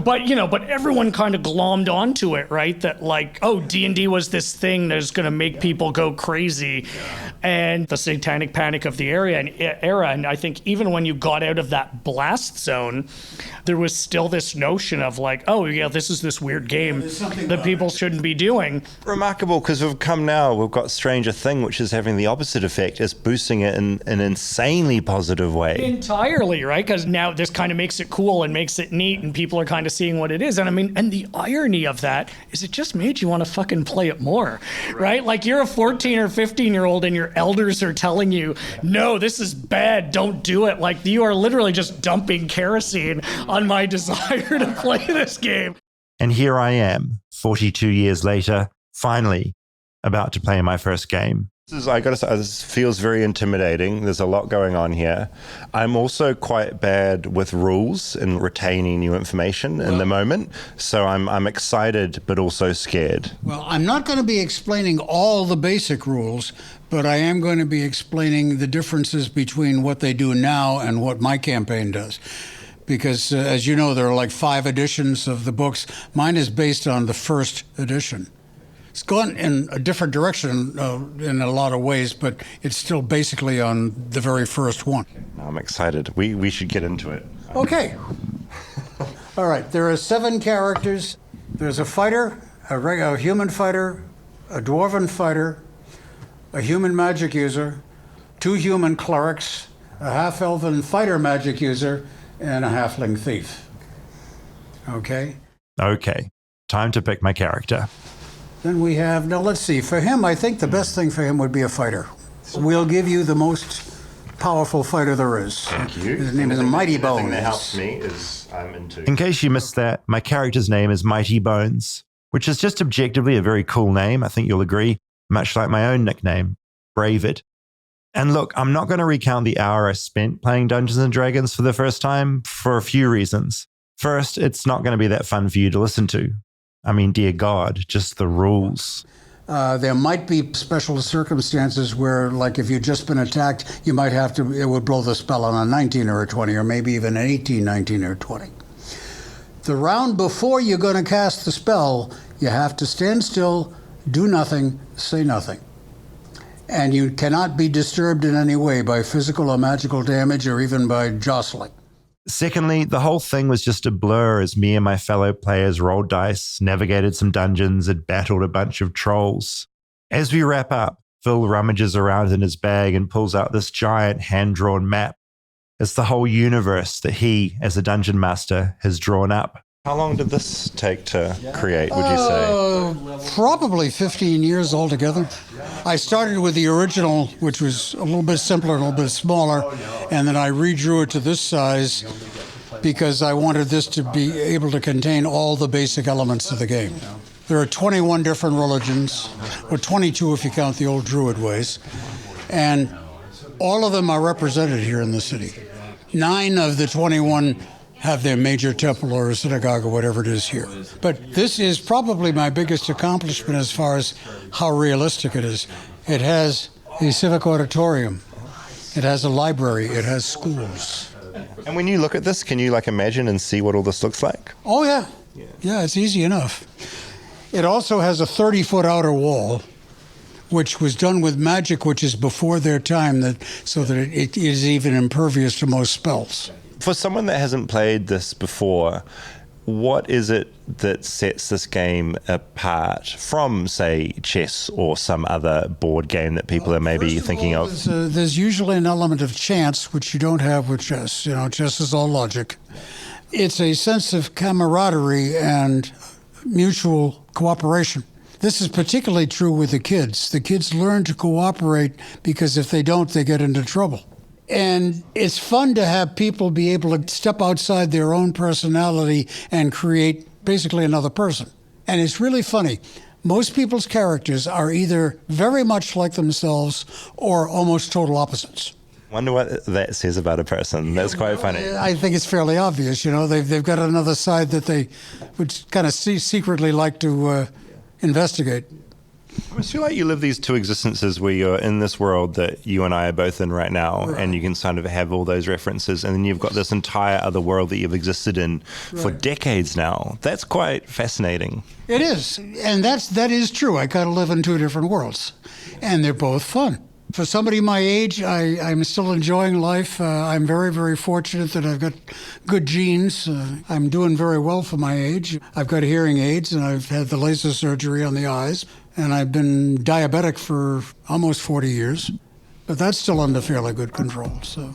But everyone kind of glommed onto it, right? That like, oh, D&D was this thing that's going to make people go crazy. And the Satanic Panic of the era, and I think even when you got out of that blast zone, there was still this notion of like, oh yeah, this is this weird game that people shouldn't be doing. Remarkable, because we've got Stranger Thing, which is having the opposite effect. It's boosting it in an insanely positive way. Entirely, right? Because now this kind of makes it cool and makes it neat, and people are kind of seeing what it is. And I mean, and the irony of that is it just made you want to fucking play it more, right? Like you're a 14 or 15-year-old and your elders are telling you, no, this is bad, don't do it. Like you are literally just dumping kerosene on my desire to play this game. And here I am, 42 years later, finally about to play my first game. I gotta say, this feels very intimidating. There's a lot going on here. I'm also quite bad with rules and retaining new information in the moment. So I'm excited, but also scared. Well, I'm not going to be explaining all the basic rules, but I am going to be explaining the differences between what they do now and what my campaign does. Because, as you know, there are like 5 editions of the books. Mine is based on the first edition. It's gone in a different direction in a lot of ways, but it's still basically on the very first one. I'm excited. We should get into it. Okay. All right. There are 7 characters. There's a fighter, a human fighter, a dwarven fighter, a human magic user, 2 human clerics, a half-elven fighter magic user, and a halfling thief. Okay? Okay. Time to pick my character. Then we have, now let's see, for him, I think the best thing for him would be a fighter. We'll give you the most powerful fighter there is. Thank you. His name is Mighty Bones. The thing that helps me is I'm into. In case you missed that, my character's name is Mighty Bones, which is just objectively a very cool name, I think you'll agree, much like my own nickname, Bravid. And look, I'm not going to recount the hour I spent playing Dungeons & Dragons for the first time for a few reasons. First, it's not going to be that fun for you to listen to. I mean, dear God, just the rules. There might be special circumstances where, like if you'd just been attacked, you might have to, it would blow the spell on a 19 or a 20, or maybe even an 18, 19, or 20. The round before you're going to cast the spell, you have to stand still, do nothing, say nothing. And you cannot be disturbed in any way by physical or magical damage or even by jostling. Secondly, the whole thing was just a blur as me and my fellow players rolled dice, navigated some dungeons, and battled a bunch of trolls. As we wrap up, Phil rummages around in his bag and pulls out this giant hand-drawn map. It's the whole universe that he, as a dungeon master, has drawn up. How long did this take to create, would you say? Probably 15 years altogether. I started with the original, which was a little bit simpler, a little bit smaller, and then I redrew it to this size because I wanted this to be able to contain all the basic elements of the game. There are 21 different religions, or 22 if you count the old Druid ways, and all of them are represented here in the city. 9 of the 21 have their major temple or a synagogue or whatever it is here. But this is probably my biggest accomplishment as far as how realistic it is. It has a civic auditorium. It has a library. It has schools. And when you look at this, can you imagine and see what all this looks like? Oh, yeah. Yeah, it's easy enough. It also has a 30-foot outer wall, which was done with magic, which is before their time, so that it is even impervious to most spells. For someone that hasn't played this before, what is it that sets this game apart from, say, chess or some other board game that people are maybe thinking of? There's usually an element of chance, which you don't have with chess. Chess is all logic. It's a sense of camaraderie and mutual cooperation. This is particularly true with the kids. The kids learn to cooperate because if they don't, they get into trouble. And it's fun to have people be able to step outside their own personality and create basically another person. And it's really funny. Most people's characters are either very much like themselves or almost total opposites. Wonder what that says about a person. That's quite funny. I think it's fairly obvious. They've got another side that they would kind of secretly like to investigate. I feel like you live these two existences where you're in this world that you and I are both in right now, and you can kind of have all those references, and then you've got this entire other world that you've existed in for decades now. That's quite fascinating. It is, and that is true. I kind of live in two different worlds, and they're both fun. For somebody my age, I'm still enjoying life. I'm very, very fortunate that I've got good genes. I'm doing very well for my age. I've got hearing aids, and I've had the laser surgery on the eyes. And I've been diabetic for almost 40 years, but that's still under fairly good control. So,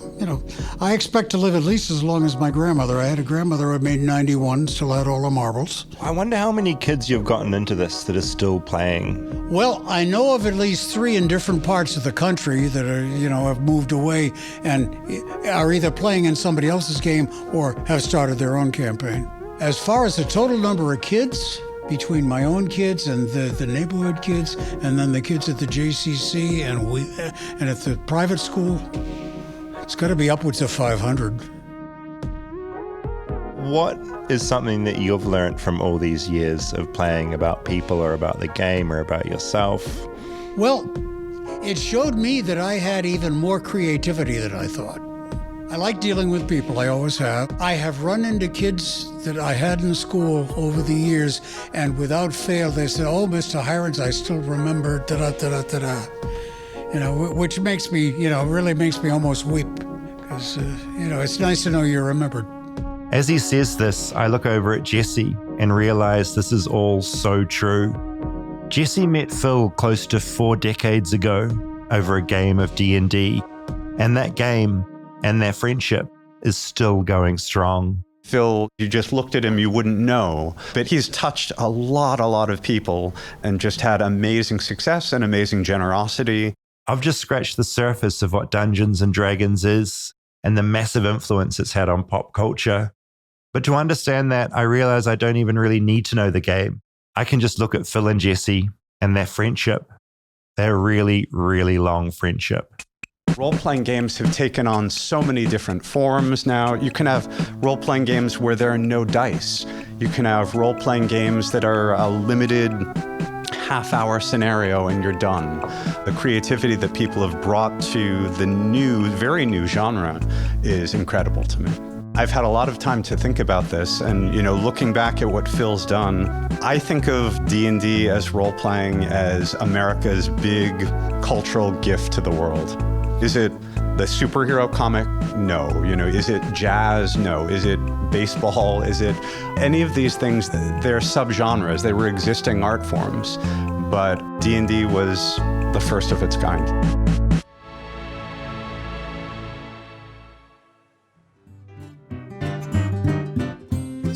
I expect to live at least as long as my grandmother. I had a grandmother who made 91, still had all the marbles. I wonder how many kids you've gotten into this that are still playing. Well, I know of at least 3 in different parts of the country that are, have moved away and are either playing in somebody else's game or have started their own campaign. As far as the total number of kids, between my own kids and the neighborhood kids, and then the kids at the JCC and at the private school, it's got to be upwards of 500. What is something that you've learned from all these years of playing about people or about the game or about yourself? Well, it showed me that I had even more creativity than I thought. I like dealing with people, I always have. I have run into kids that I had in school over the years, and without fail, they said, "Oh, Mr. Hirons, I still remember da-da-da-da-da-da." Which makes me, really makes me almost weep, because, it's nice to know you're remembered. As he says this, I look over at Jesse and realize this is all so true. Jesse met Phil close to 4 decades ago over a game of D&D, and that game and their friendship is still going strong. Phil, you just looked at him, you wouldn't know, but he's touched a lot of people and just had amazing success and amazing generosity. I've just scratched the surface of what Dungeons and Dragons is and the massive influence it's had on pop culture. But to understand that, I realize I don't even really need to know the game. I can just look at Phil and Jesse and their friendship, their really, really long friendship. Role-playing games have taken on so many different forms now. You can have role-playing games where there are no dice. You can have role-playing games that are a limited half-hour scenario and you're done. The creativity that people have brought to the very new genre is incredible to me. I've had a lot of time to think about this, and looking back at what Phil's done, I think of D&D as role-playing as America's big cultural gift to the world. Is it the superhero comic? No. Is it jazz? No. Is it baseball? Is it any of these things? They're subgenres. They were existing art forms, but D&D was the first of its kind.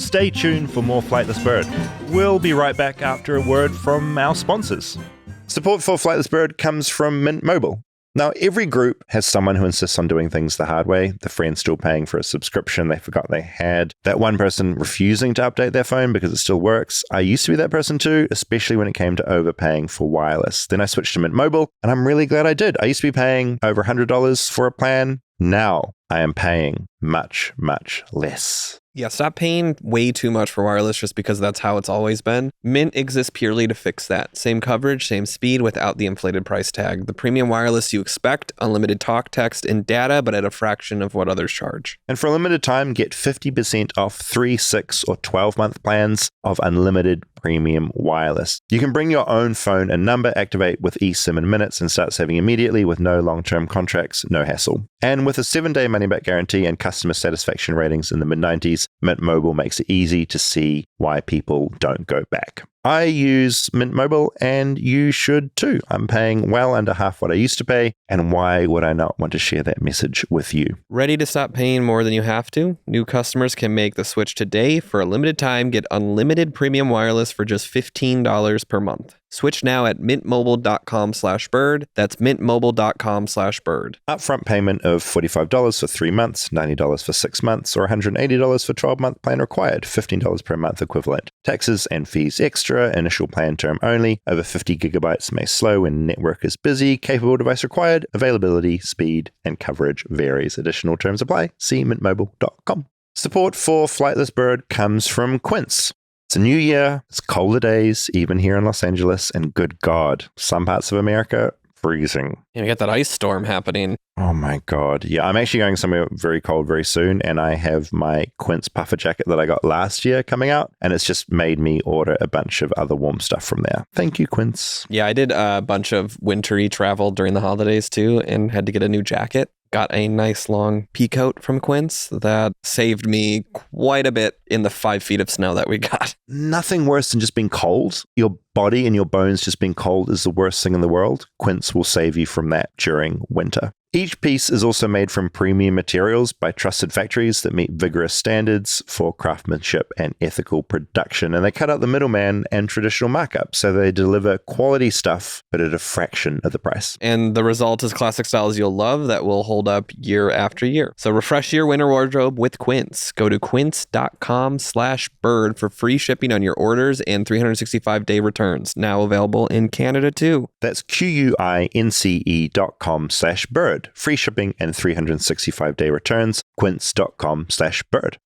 Stay tuned for more Flightless Bird. We'll be right back after a word from our sponsors. Support for Flightless Bird comes from Mint Mobile. Now, every group has someone who insists on doing things the hard way. The friend still paying for a subscription they forgot they had. That one person refusing to update their phone because it still works. I used to be that person too, especially when it came to overpaying for wireless. Then I switched to Mint Mobile, and I'm really glad I did. I used to be paying over $100 for a plan. Now I am paying much, much less. Yeah, stop paying way too much for wireless just because that's how it's always been. Mint exists purely to fix that. Same coverage, same speed without the inflated price tag. The premium wireless you expect, unlimited talk, text, and data, but at a fraction of what others charge. And for a limited time, get 50% off 3, 6, or 12-month plans of unlimited premium wireless. You can bring your own phone and number, activate with eSIM in minutes, and start saving immediately with no long-term contracts, no hassle. And with a 7-day money-back guarantee and customer satisfaction ratings in the mid-90s, Mint Mobile makes it easy to see why people don't go back. I use Mint Mobile, and you should too. I'm paying well under half what I used to pay, and why would I not want to share that message with you? Ready to stop paying more than you have to? New customers can make the switch today. For a limited time, get unlimited premium wireless for just $15 per month. Switch now at mintmobile.com/bird. That's mintmobile.com/bird. Upfront payment of $45 for 3 months, $90 for 6 months, or $180 for 12-month plan required, $15 per month equivalent. Taxes and fees extra, initial plan term only, over 50 gigabytes may slow when network is busy, capable device required, availability, speed, and coverage varies. Additional terms apply. See mintmobile.com. Support for Flightless Bird comes from Quince. It's a new year, it's colder days, even here in Los Angeles, and good God, some parts of America, freezing. Yeah, we got that ice storm happening. Oh my God. Yeah, I'm actually going somewhere very cold very soon, and I have my Quince puffer jacket that I got last year coming out, and it's just made me order a bunch of other warm stuff from there. Thank you, Quince. Yeah, I did a bunch of wintry travel during the holidays too, and had to get a new jacket. Got a nice long pea coat from Quince that saved me quite a bit in the 5 feet of snow that we got. Nothing worse than just being cold. Your body and your bones just being cold is the worst thing in the world. Quince will save you from that during winter. Each piece is also made from premium materials by trusted factories that meet vigorous standards for craftsmanship and ethical production. And they cut out the middleman and traditional markup, so they deliver quality stuff, but at a fraction of the price. And the result is classic styles you'll love that will hold up year after year. So refresh your winter wardrobe with Quince. Go to quince.com/bird for free shipping on your orders and 365-day returns. Now available in Canada too. That's QUINCE.com/bird. Free shipping and 365-day returns. Quince.com/bird.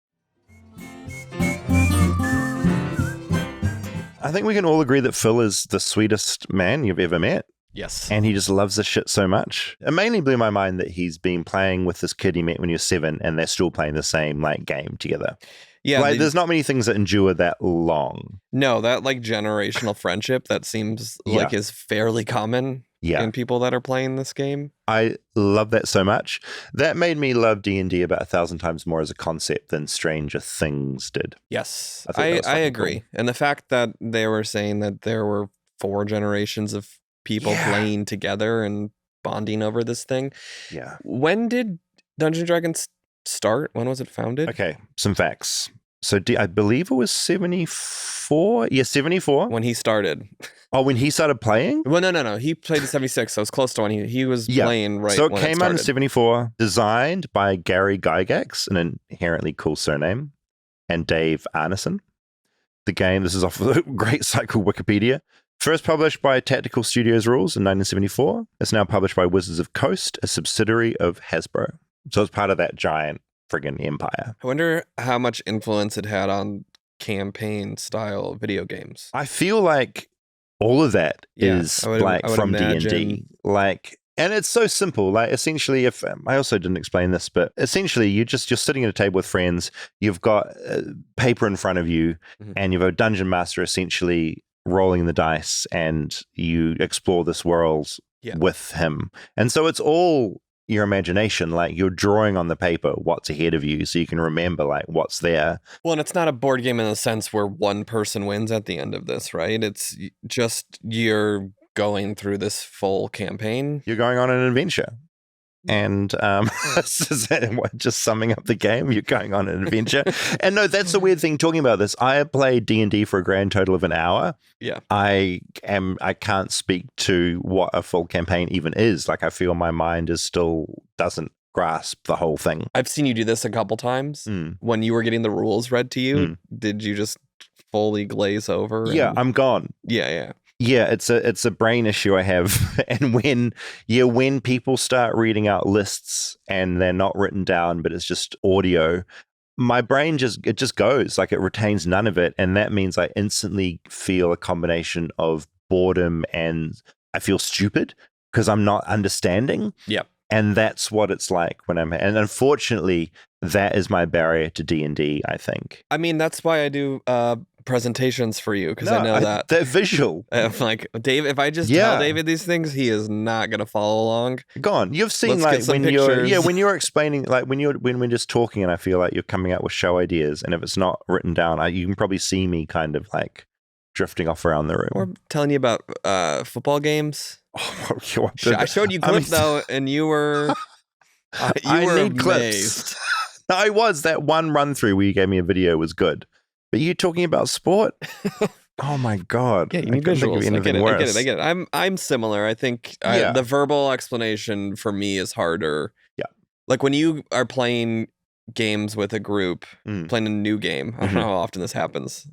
I think we can all agree that Phil is the sweetest man you've ever met. Yes. And he just loves this shit so much. It mainly blew my mind that he's been playing with this kid he met when he was 7, and they're still playing the same game together. Yeah, there's not many things that endure that long. No, that generational friendship that seems like is fairly common in people that are playing this game. I love that so much. That made me love D&D about 1,000 times more as a concept than Stranger Things did. Yes, I agree. Cool. And the fact that they were saying that there were 4 generations of people playing together and bonding over this thing. Yeah. When did Dungeons & Dragons start? When was it founded? Okay, some facts. So I believe it was 74. Yeah, 74. When he started. Oh, when he started playing? Well, no. He played in 76, so it's close to when he was playing right. So when it came out in 74, designed by Gary Gygax, an inherently cool surname, and Dave Arneson. The game, this is off of a great site called Wikipedia. First published by Tactical Studios Rules in 1974. It's now published by Wizards of Coast, a subsidiary of Hasbro. So it's part of that giant friggin' empire. I wonder how much influence it had on campaign style video games. I feel like all of that is I would from D&D. And it's so simple. Essentially, if I also didn't explain this, but essentially you're sitting at a table with friends, you've got paper in front of you, and you've a dungeon master essentially rolling the dice, and you explore this world with him. And so it's all your imagination, you're drawing on the paper what's ahead of you so you can remember what's there. Well, and it's not a board game in the sense where one person wins at the end of this, right? It's just you're going through this full campaign. You're going on an adventure. And just summing up the game, you're going on an adventure. And no, that's the weird thing talking about this. I played D&D for a grand total of an hour. Yeah. I can't speak to what a full campaign even is. I feel my mind still doesn't grasp the whole thing. I've seen you do this a couple times. When you were getting the rules read to you, did you just fully glaze over? Yeah, I'm gone. Yeah. Yeah, it's a brain issue I have. And when people start reading out lists and they're not written down, but it's just audio, my brain just goes, like it retains none of it. And that means I instantly feel a combination of boredom and I feel stupid because I'm not understanding. Yep. And that's what it's like when and unfortunately, that is my barrier to D&D, I think. I mean, that's why I do presentations for you, because I know that. They're visual. I'm like, Dave, if I just tell David these things, he is not going to follow along. Go on. You've seen Let's like get some when you're explaining, like when we're just talking and I feel like you're coming out with show ideas, and if it's not written down, you can probably see me kind of like drifting off around the room. Or telling you about football games. Oh, I showed you clips though, and you were you were need amazed. Clips. I was. That one run through where you gave me a video was good. But you talking about sport? Oh my God. Yeah, you need visuals. I get it. I'm similar. I think the verbal explanation for me is harder. Yeah. Like when you are playing games with a group, playing a new game. I don't know how often this happens.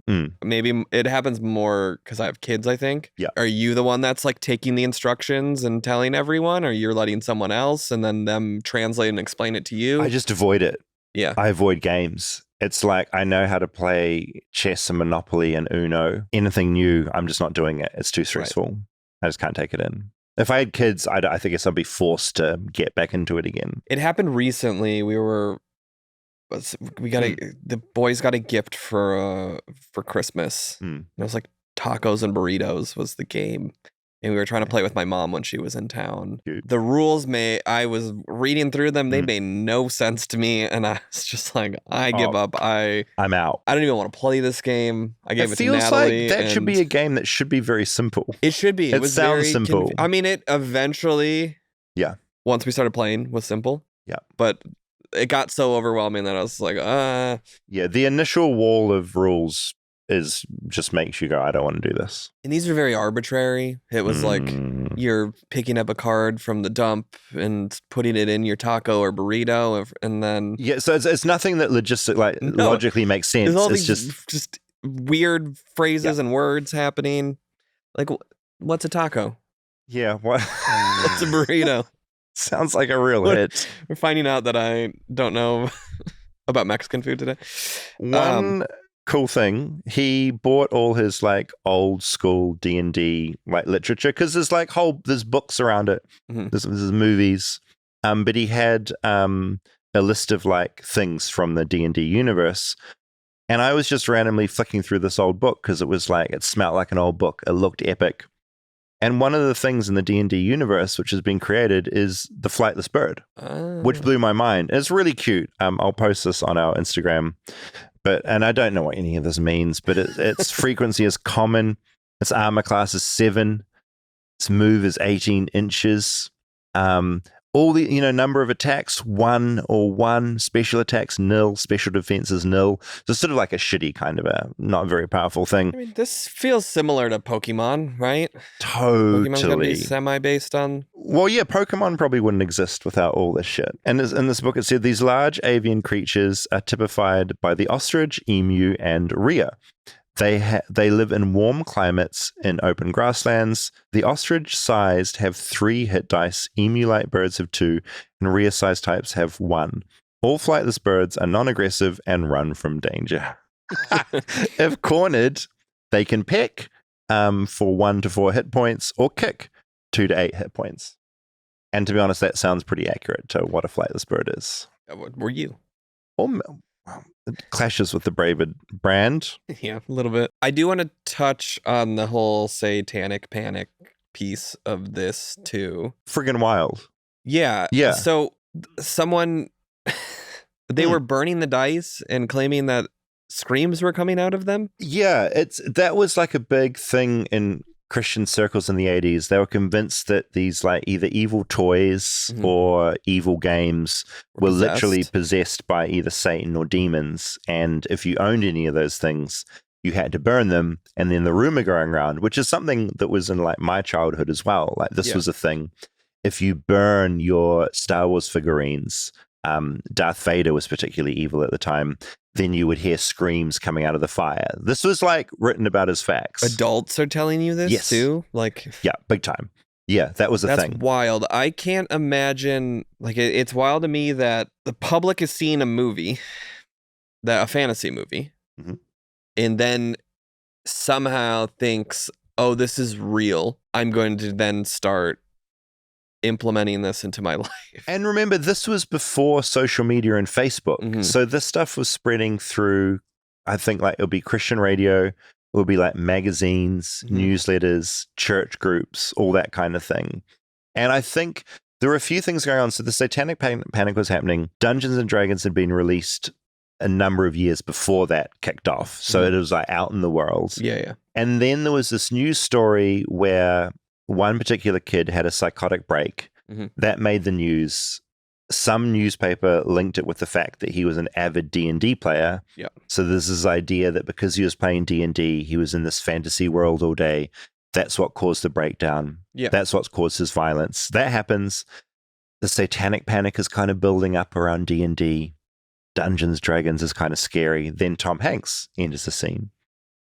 Maybe it happens more because I have kids, I think. Yeah. Are you the one that's like taking the instructions and telling everyone, or you're letting someone else and then them translate and explain it to you? I just avoid it. Yeah. I avoid games. It's like I know how to play chess and Monopoly and Uno. Anything new, I'm just not doing it. It's too stressful. Right. I just can't take it in. If I had kids, I guess I'd be forced to get back into it again. It happened recently. The boys got a gift for Christmas. It was like tacos and burritos was the game. And we were trying to play with my mom when she was in town. Dude. The rules I was reading through them. They made no sense to me. And I was just like, I give up. I'm out. I don't even want to play this game. I gave it to Natalie. It feels like that should be a game that should be very simple. It should be. It sounds simple. I mean, it eventually, yeah. Once we started playing, was simple. Yeah. But it got so overwhelming that I was like, Yeah, the initial wall of rules just makes you go, I don't want to do this. And these are very arbitrary. It was like you're picking up a card from the dump and putting it in your taco or burrito, and then so it's nothing that logically makes sense. It's just weird phrases and words happening. Like, what's a taco? Yeah, what? What's a burrito? Sounds like a real hit. We're finding out that I don't know about Mexican food today. One cool thing, he bought all his like old school D&D like literature, because there's books around it. There's movies, but he had a list of like things from the D&D universe, and I was just randomly flicking through this old book because it was like, it smelled like an old book, it looked epic. And one of the things in the D&D universe which has been created is the Flightless Bird, which blew my mind. It's really cute. I'll post this on our Instagram. And I don't know what any of this means, but its frequency is common. Its armor class is 7. Its move is 18 inches. All the number of attacks 1 or 1, special attacks 0, special defenses 0. So it's sort of like a shitty kind of a not very powerful thing. I mean, this feels similar to Pokemon, right? Totally. Pokemon's gonna be semi-based on. Well, yeah, Pokemon probably wouldn't exist without all this shit. And in this book, it said these large avian creatures are typified by the ostrich, emu, and rhea. They live in warm climates in open grasslands. The ostrich-sized have 3 hit dice, emu-like birds have 2, and rhea-sized types have 1. All flightless birds are non-aggressive and run from danger. If cornered, they can peck for 1 to 4 hit points or kick 2 to 8 hit points. And to be honest, that sounds pretty accurate to what a flightless bird is. What were you? It clashes with the Bravid brand. Yeah, a little bit. I do want to touch on the whole satanic panic piece of this too. Friggin' wild. Yeah. Yeah. So someone, they were burning the dice and claiming that screams were coming out of them. Yeah, that was like a big thing in Christian circles in the 80s. They were convinced that these like either evil toys or evil games were literally possessed by either Satan or demons. And if you owned any of those things, you had to burn them. And then the rumor going around, which is something that was in like my childhood as well. Like this was a thing. If you burn your Star Wars figurines, Darth Vader was particularly evil at the time, then you would hear screams coming out of the fire. This was like written about as facts. Adults are telling you this too? Like, yeah, big time. Yeah, that was a thing. That's wild. I can't imagine, like, it's wild to me that the public is seeing a movie a fantasy movie, and then somehow thinks, oh, this is real. I'm going to then start implementing this into my life. And remember, this was before social media and Facebook. So this stuff was spreading through, I think, like it'll be Christian radio, it will be like magazines, newsletters, church groups, all that kind of thing. And I think there were a few things going on. So the Satanic Panic was happening. Dungeons and Dragons had been released a number of years before that kicked off. So it was like out in the world. Yeah. And then there was this news story where one particular kid had a psychotic break that made the news. Some newspaper linked it with the fact that he was an avid D&D player. Yeah. So there's this idea that because he was playing D&D, he was in this fantasy world all day. That's what caused the breakdown. Yeah. That's what's caused his violence. That happens. The Satanic Panic is kind of building up around D&D. Dungeons, Dragons is kind of scary. Then Tom Hanks enters the scene,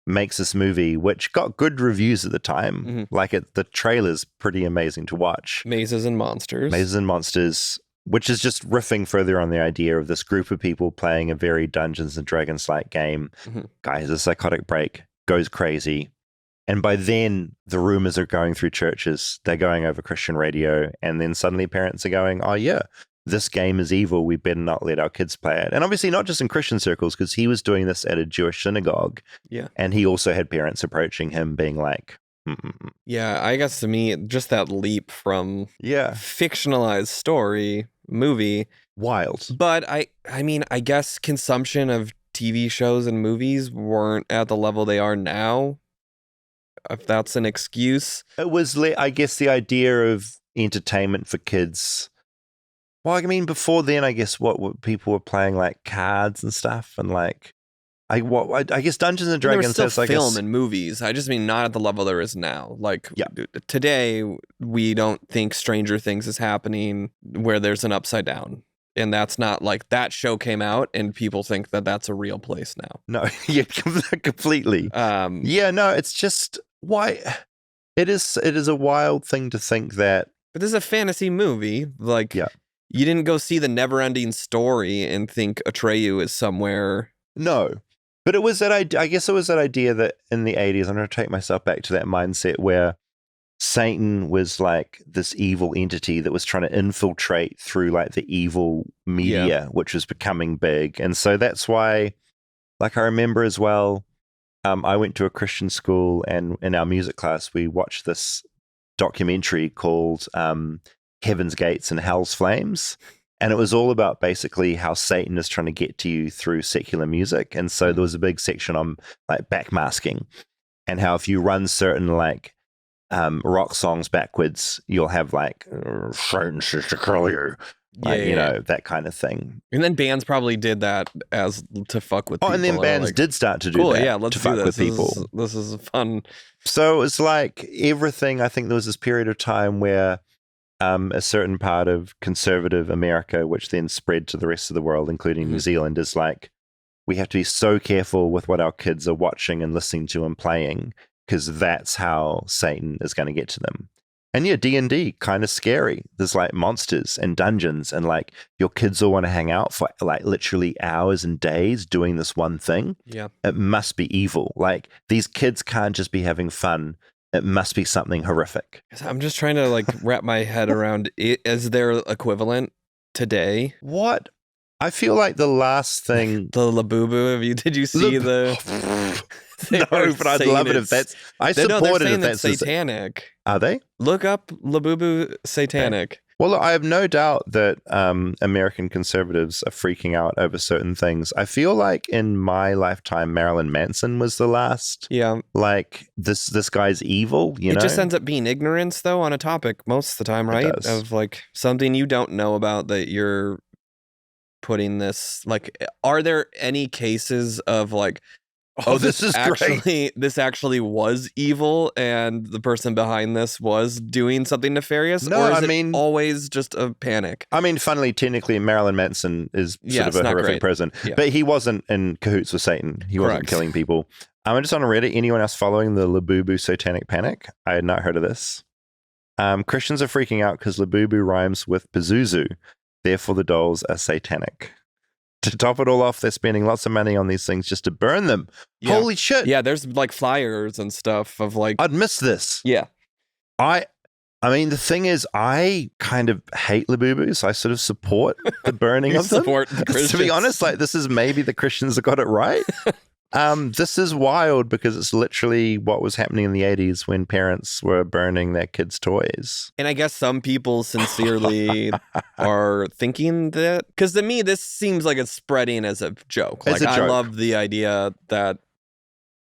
makes this movie, which got good reviews at the time. Like the trailer's pretty amazing to watch. Mazes and Monsters. Mazes and Monsters, which is just riffing further on the idea of this group of people playing a very Dungeons and Dragons-like game. Guy has a psychotic break, goes crazy. And by then, the rumors are going through churches. They're going over Christian radio. And then suddenly parents are going, oh yeah, this game is evil. We better not let our kids play it. And obviously not just in Christian circles, because he was doing this at a Jewish synagogue. Yeah. And he also had parents approaching him being like, Yeah, I guess to me, just that leap from fictionalized story, movie. Wild. But I mean, I guess consumption of TV shows and movies weren't at the level they are now, if that's an excuse. It was, I guess, the idea of entertainment for kids. Well, I mean, before then, I guess what people were playing like cards and stuff, and like, I guess Dungeons and Dragons there was has still like film and movies. I just mean not at the level there is now. Like today, we don't think Stranger Things is happening where there's an upside down, and that's not like that show came out and people think that that's a real place now. No, yeah, completely. Yeah, no, it's just why it is a wild thing to think that. But this is a fantasy movie, like. Yeah. You didn't go see the never-ending story and think Atreyu is somewhere. No. But it was that I guess it was that idea that in the 80s, I'm going to take myself back to that mindset where Satan was like this evil entity that was trying to infiltrate through like the evil media, which was becoming big. And so that's why, like, I remember as well, I went to a Christian school, and in our music class, we watched this documentary called Heaven's Gates and Hell's Flames. And it was all about basically how Satan is trying to get to you through secular music. And so there was a big section on like backmasking, and how if you run certain like rock songs backwards, you'll have like Satan says to kill you. Like, you know, that kind of thing. And then bands probably did that as to fuck with people. Oh, and then bands did start to do that. Yeah, let's to do fuck this. with people. This is fun. So it's like everything. I think there was this period of time where a certain part of conservative America, which then spread to the rest of the world, including New Zealand, is like, we have to be so careful with what our kids are watching and listening to and playing, because that's how Satan is going to get to them. And yeah, D&D, kind of scary. There's like monsters and dungeons, and like your kids all want to hang out for like literally hours and days doing this one thing. Yeah. It must be evil. Like these kids can't just be having fun. It must be something horrific. I'm just trying to like wrap my head around it. Is there equivalent today? What? I feel like the last thing... The Labubu, did you see the... No, but I'd love it if that's... I support it if that's... satanic. Are they? Look up Labubu satanic. Okay. Well, I have no doubt that American conservatives are freaking out over certain things. I feel like in my lifetime, Marilyn Manson was the last. Yeah. Like, this guy's evil, you know? It just ends up being ignorance, though, on a topic most of the time, right? Of, like, something you don't know about that you're putting this... Like, are there any cases of, like... Oh, this is actually great. This actually was evil, and the person behind this was doing something nefarious. No, or is I it mean, always just a panic. I mean, funnily, technically, Marilyn Manson is sort of a horrific person, but he wasn't in cahoots with Satan. He wasn't killing people. I'm just on Reddit. Anyone else following the Labubu satanic panic? I had not heard of this. Christians are freaking out because Labubu rhymes with Pazuzu. Therefore, the dolls are satanic. to top it all off, they're spending lots of money on these things just to burn them. Yeah. Holy shit. Yeah, there's like flyers and stuff of like... I'd miss this. Yeah. I mean, the thing is, I kind of hate Labubus. I sort of support the burning of them. Support the Christians. To be honest, like, this is maybe the Christians that got it right. This is wild because it's literally what was happening in the 80s when parents were burning their kids' toys. And I guess some people sincerely are thinking that, because to me, this seems like it's spreading as a joke. Like, I love the idea that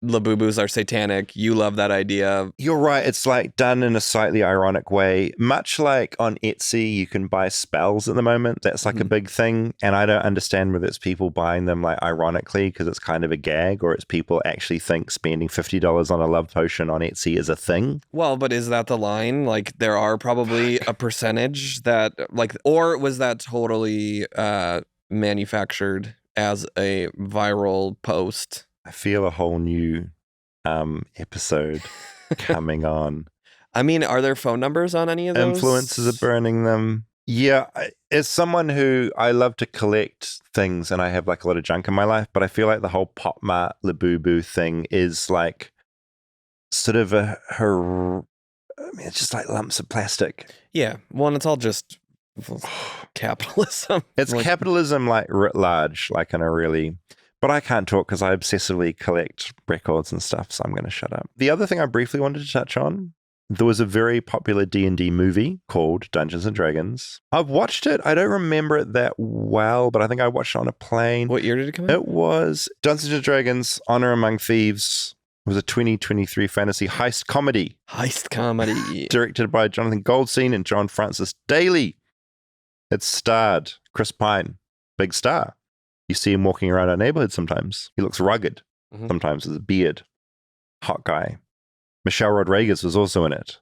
Labubus are satanic. You love that idea. You're right. It's like done in a slightly ironic way. Much like on Etsy, you can buy spells at the moment. That's like a big thing. And I don't understand whether it's people buying them like ironically because it's kind of a gag, or it's people actually think spending $50 on a love potion on Etsy is a thing. Well, but is that the line? Like, there are probably a percentage that, like, or was that totally manufactured as a viral post? I feel a whole new episode coming on. I mean, are there phone numbers on any of those? Influencers are burning them. Yeah, as someone who I love to collect things and I have like a lot of junk in my life, but I feel like the whole Pop Mart Labubu thing is like sort of it's just like lumps of plastic. Yeah, well, and it's all just capitalism. It's like, capitalism like writ large, like in a really... But I can't talk because I obsessively collect records and stuff, so I'm going to shut up. The other thing I briefly wanted to touch on, there was a very popular D&D movie called Dungeons & Dragons. I've watched it. I don't remember it that well, but I think I watched it on a plane. What year did it come out? It was Dungeons & Dragons, Honor Among Thieves. It was a 2023 fantasy heist comedy. Heist comedy. Directed by Jonathan Goldstein and John Francis Daly. It starred Chris Pine, big star. You see him walking around our neighborhood sometimes. He looks rugged, sometimes with a beard. Hot guy. Michelle Rodriguez was also in it.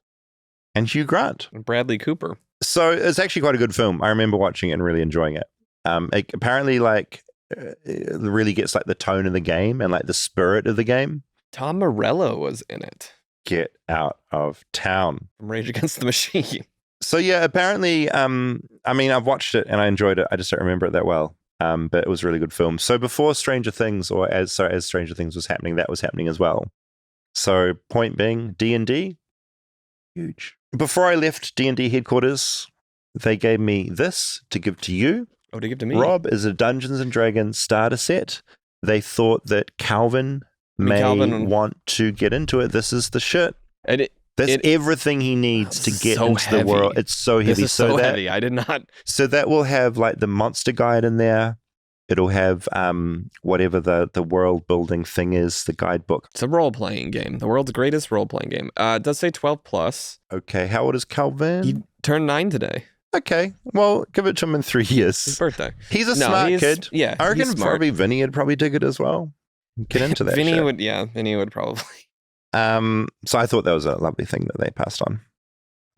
And Hugh Grant. Bradley Cooper. So it's actually quite a good film. I remember watching it and really enjoying it. It apparently, like, it really gets like the tone of the game and like the spirit of the game. Tom Morello was in it. Get out of town. From Rage Against the Machine. So yeah, apparently, I mean, I've watched it and I enjoyed it. I just don't remember it that well. But it was a really good film. So before Stranger Things, or as Stranger Things was happening, that was happening as well. So point being, D&D, huge. Before I left D&D headquarters, they gave me this to give to you. Oh, to give to me? Rob, is a Dungeons & Dragons starter set. They thought that Calvin may want to get into it. This is the shit. And That's everything he needs to get so into heavy. the world. It's so heavy. This is so heavy. I did not. So that will have like the monster guide in there. It'll have whatever the world building thing is, the guidebook. It's a role playing game. The world's greatest role playing game. It does say 12 plus. Okay, how old is Calvin? He turned 9 today. Okay, well, give it to him in 3 years. His birthday. He's a smart kid. Yeah, I reckon he's smart. probably Vinny would probably dig it as well. Get into that. Vinny would probably. So I thought that was a lovely thing that they passed on.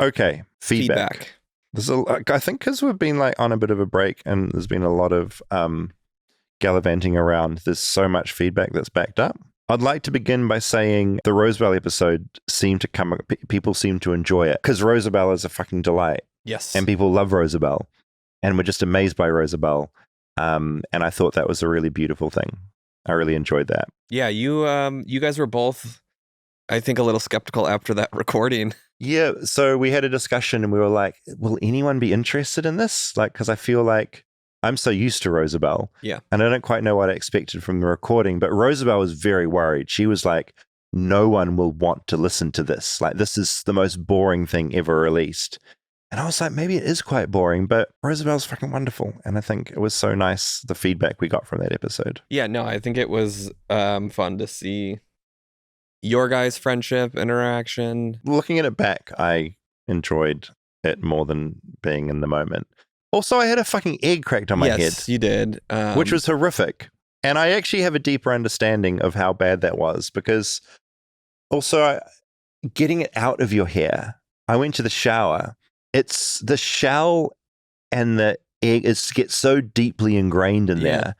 Okay, feedback. There's I think because we've been like on a bit of a break and there's been a lot of gallivanting around, there's so much feedback that's backed up. I'd like to begin by saying the Rosabelle episode people seem to enjoy it because Rosabelle is a fucking delight. Yes. And people love Rosabelle and we're just amazed by Rosabelle. And I thought that was a really beautiful thing. I really enjoyed that. Yeah, you guys were both, I think, a little skeptical after that recording. Yeah, so we had a discussion and we were like, will anyone be interested in this? Like, because I feel like I'm so used to Rosabelle. Yeah. And I don't quite know what I expected from the recording, but Rosabelle was very worried. She was like, no one will want to listen to this. Like, this is the most boring thing ever released. And I was like, maybe it is quite boring, but Rosabelle's fucking wonderful. And I think it was so nice, the feedback we got from that episode. Yeah, no, I think it was fun to see your guys' friendship, interaction. Looking at it back, I enjoyed it more than being in the moment. Also, I had a fucking egg cracked on my head. Yes, you did. Which was horrific. And I actually have a deeper understanding of how bad that was because also getting it out of your hair. I went to the shower. It's the shell and the egg gets so deeply ingrained in there.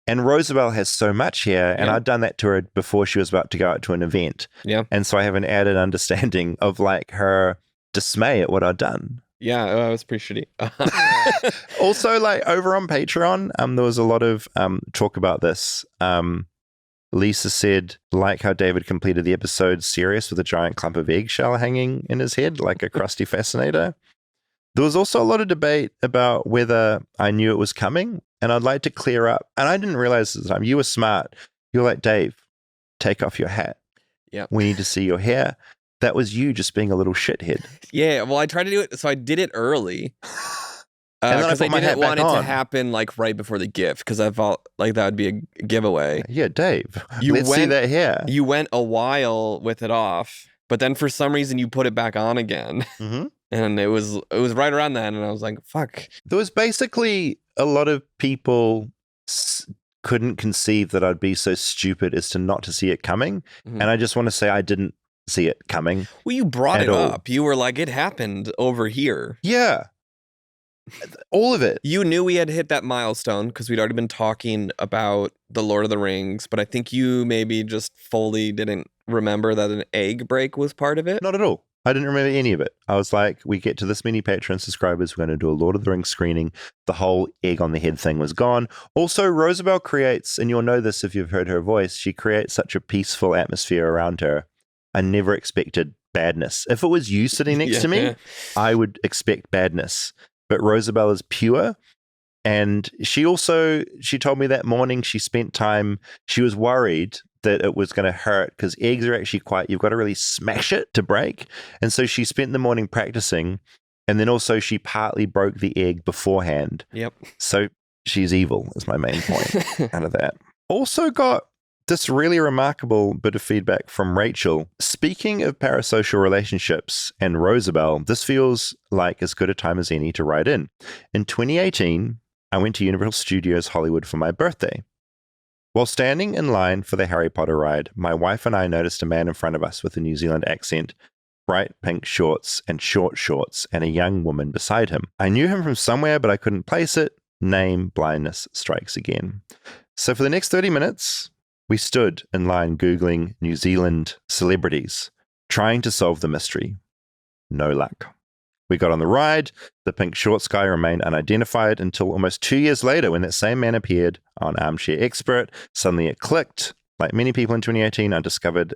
And Rosabelle has so much hair, and I'd done that to her before she was about to go out to an event. Yeah. And so I have an added understanding of like her dismay at what I'd done. Yeah, that was pretty shitty. Also, like over on Patreon, there was a lot of talk about this. Lisa said, like how David completed the episode serious with a giant clump of eggshell hanging in his head, like a crusty fascinator. There was also a lot of debate about whether I knew it was coming, and I'd like to clear up. And I didn't realize at the time, you were smart. You were like, Dave, take off your hat. Yeah, we need to see your hair. That was you just being a little shithead. Yeah, well, I tried to do it, so I did it early. And then I Because I put my hat didn't want back it to on. happen like right before the gift, because I felt like that would be a giveaway. Yeah, Dave, let's see that hair. You went a while with it off, but then for some reason you put it back on again. Mm-hmm. And it was right around then, and I was like, fuck. There was basically a lot of people couldn't conceive that I'd be so stupid as to not to see it coming. Mm-hmm. And I just want to say I didn't see it coming. Well, you brought it all. up. You were like, it happened over here. Yeah. All of it. You knew we had hit that milestone because we'd already been talking about the Lord of the Rings, but I think you maybe just fully didn't remember that an egg break was part of it. Not at all. I didn't remember any of it. I was like, we get to this many Patreon subscribers, we're going to do a Lord of the Rings screening. The whole egg on the head thing was gone. Also, Rosabelle creates, and you'll know this if you've heard her voice, she creates such a peaceful atmosphere around her. I never expected badness. If it was you sitting next to me, I would expect badness. But Rosabelle is pure. And she told me that morning she spent time, she was worried that it was going to hurt because eggs are actually you've got to really smash it to break. And so she spent the morning practicing. And then also she partly broke the egg beforehand. Yep. So she's evil is my main point out of that. Also got this really remarkable bit of feedback from Rachel. Speaking of parasocial relationships and Rosabelle, this feels like as good a time as any to write in. In 2018, I went to Universal Studios Hollywood for my birthday. While standing in line for the Harry Potter ride, my wife and I noticed a man in front of us with a New Zealand accent, bright pink shorts and short shorts, and a young woman beside him. I knew him from somewhere, but I couldn't place it. Name blindness strikes again. So for the next 30 minutes, we stood in line Googling New Zealand celebrities, trying to solve the mystery. No luck. We got on the ride. The pink shorts guy remained unidentified until almost 2 years later when that same man appeared on Armchair Expert. Suddenly it clicked. Like many people in 2018, I discovered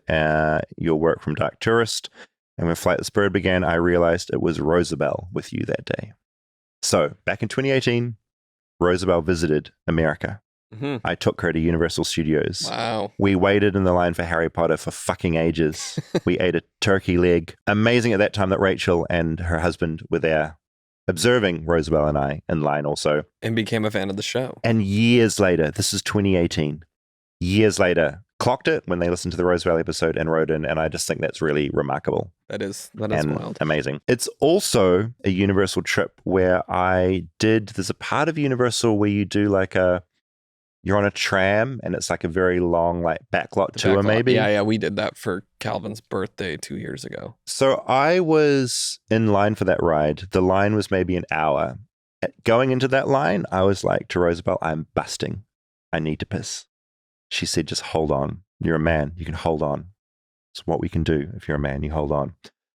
your work from Dark Tourist. And when Flightless Bird began, I realized it was Rosabelle with you that day. So back in 2018, Rosabelle visited America. Mm-hmm. I took her to Universal Studios. Wow. We waited in the line for Harry Potter for fucking ages. We ate a turkey leg. Amazing at that time that Rachel and her husband were there observing Rosabelle and I in line also. And became a fan of the show. And years later, this is 2018, years later, clocked it when they listened to the Rosabelle episode and wrote in, and I just think that's really remarkable. That is and wild. Amazing. It's also a Universal trip where there's a part of Universal where you do like you're on a tram and it's like a very long like backlot tour maybe. Yeah, we did that for Calvin's birthday 2 years ago. So I was in line for that ride. The line was maybe an hour. Going into that line, I was like to Rosabelle, I'm busting. I need to piss. She said, just hold on. You're a man. You can hold on. It's what we can do. If you're a man, you hold on.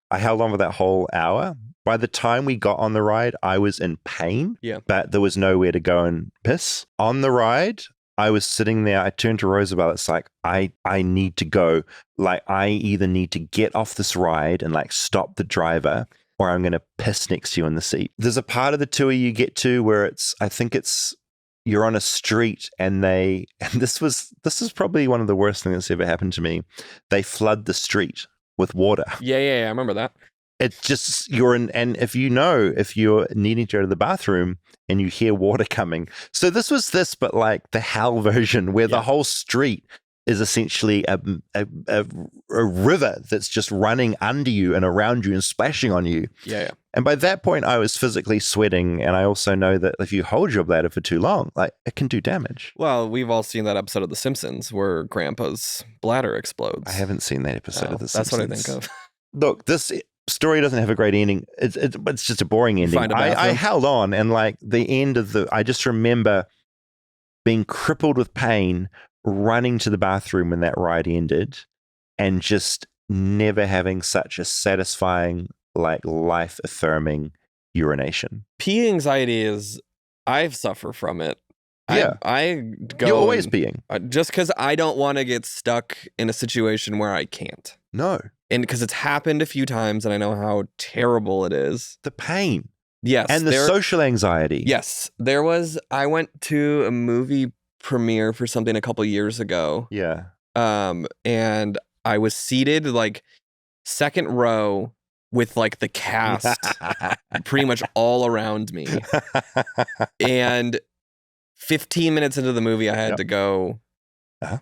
I held on for that whole hour. By the time we got on the ride, I was in pain, but there was nowhere to go and piss. On the ride, I was sitting there. I turned to Rosabelle. It's like, I need to go. Like, I either need to get off this ride and like stop the driver, or I'm going to piss next to you in the seat. There's a part of the tour you get to where you're on a street and this is probably one of the worst things that's ever happened to me. They flood the street with water. Yeah, I remember that. It's just, and if you're needing to go to the bathroom and you hear water coming. So this was but like the hell version where the whole street is essentially a river that's just running under you and around you and splashing on you. Yeah. And by that point, I was physically sweating. And I also know that if you hold your bladder for too long, like it can do damage. Well, we've all seen that episode of The Simpsons where Grandpa's bladder explodes. I haven't seen that episode of The Simpsons. That's what I think of. Look, this story doesn't have a great ending. It's just a boring ending. I held on, and like the end of I just remember being crippled with pain, running to the bathroom when that ride ended, and just never having such a satisfying, like life affirming, urination. Pee anxiety I suffer from it. Yeah. I go. You're always peeing. Just because I don't want to get stuck in a situation where I can't. No. And because it's happened a few times and I know how terrible it is. The pain. Yes. And the social anxiety. Yes. I went to a movie premiere for something a couple years ago. Yeah. And I was seated like second row with like the cast pretty much all around me. And 15 minutes into the movie, I had to go.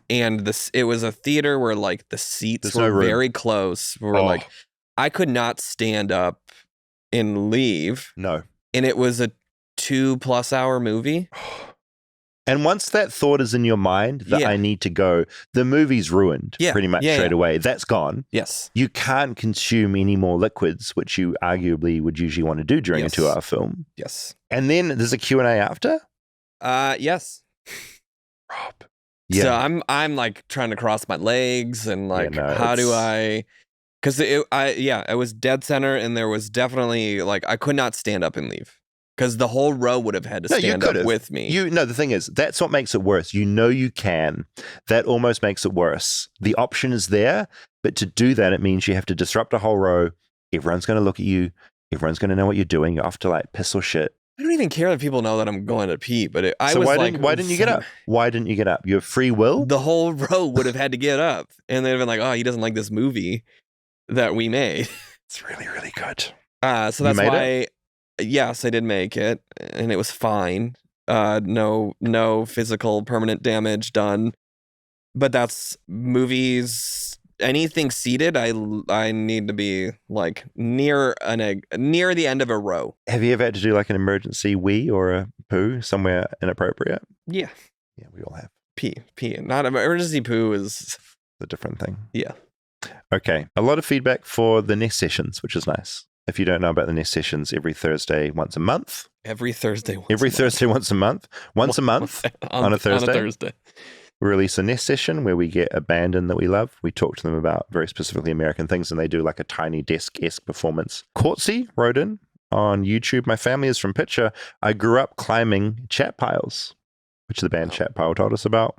And it was a theater where like the seats were very close. Like, I could not stand up and leave. No. And it was a 2+ hour movie. And once that thought is in your mind that I need to go, the movie's ruined pretty much straight away. That's gone. Yes. You can't consume any more liquids, which you arguably would usually want to do during a 2-hour film. Yes. And then there's a Q&A after? Yes. Rob. Yeah. So I'm like trying to cross my legs and like, how do I? Because it was dead center and there was definitely like I could not stand up and leave because the whole row would have had to stand up with me. The thing is, that's what makes it worse. You can. That almost makes it worse. The option is there, but to do that, it means you have to disrupt a whole row. Everyone's going to look at you. Everyone's going to know what you're doing. You have to like piss or shit. I don't even care that people know that I'm going to pee, but why didn't you get up? Why didn't you get up? You have free will? The whole row would have had to get up, and they'd have been like, "Oh, he doesn't like this movie that we made." It's really, really good. So that's why. Yes, I did make it, and it was fine. No physical permanent damage done. But that's movies. Anything seated, I need to be like near the end of a row. Have you ever had to do like an emergency wee or a poo somewhere inappropriate? Yeah. Yeah, we all have. Pee. Not emergency poo is a different thing. Yeah. Okay. A lot of feedback for the nest sessions, which is nice. If you don't know about the nest sessions, every Thursday once a month. Every Thursday once a month. Once a month on a Thursday. We release a nest session where we get a band in that we love. We talk to them about very specifically American things, and they do like a tiny desk-esque performance. Courtsy wrote in on YouTube, "My family is from Pitcher. I grew up climbing chat piles," which the band Chat Pile told us about.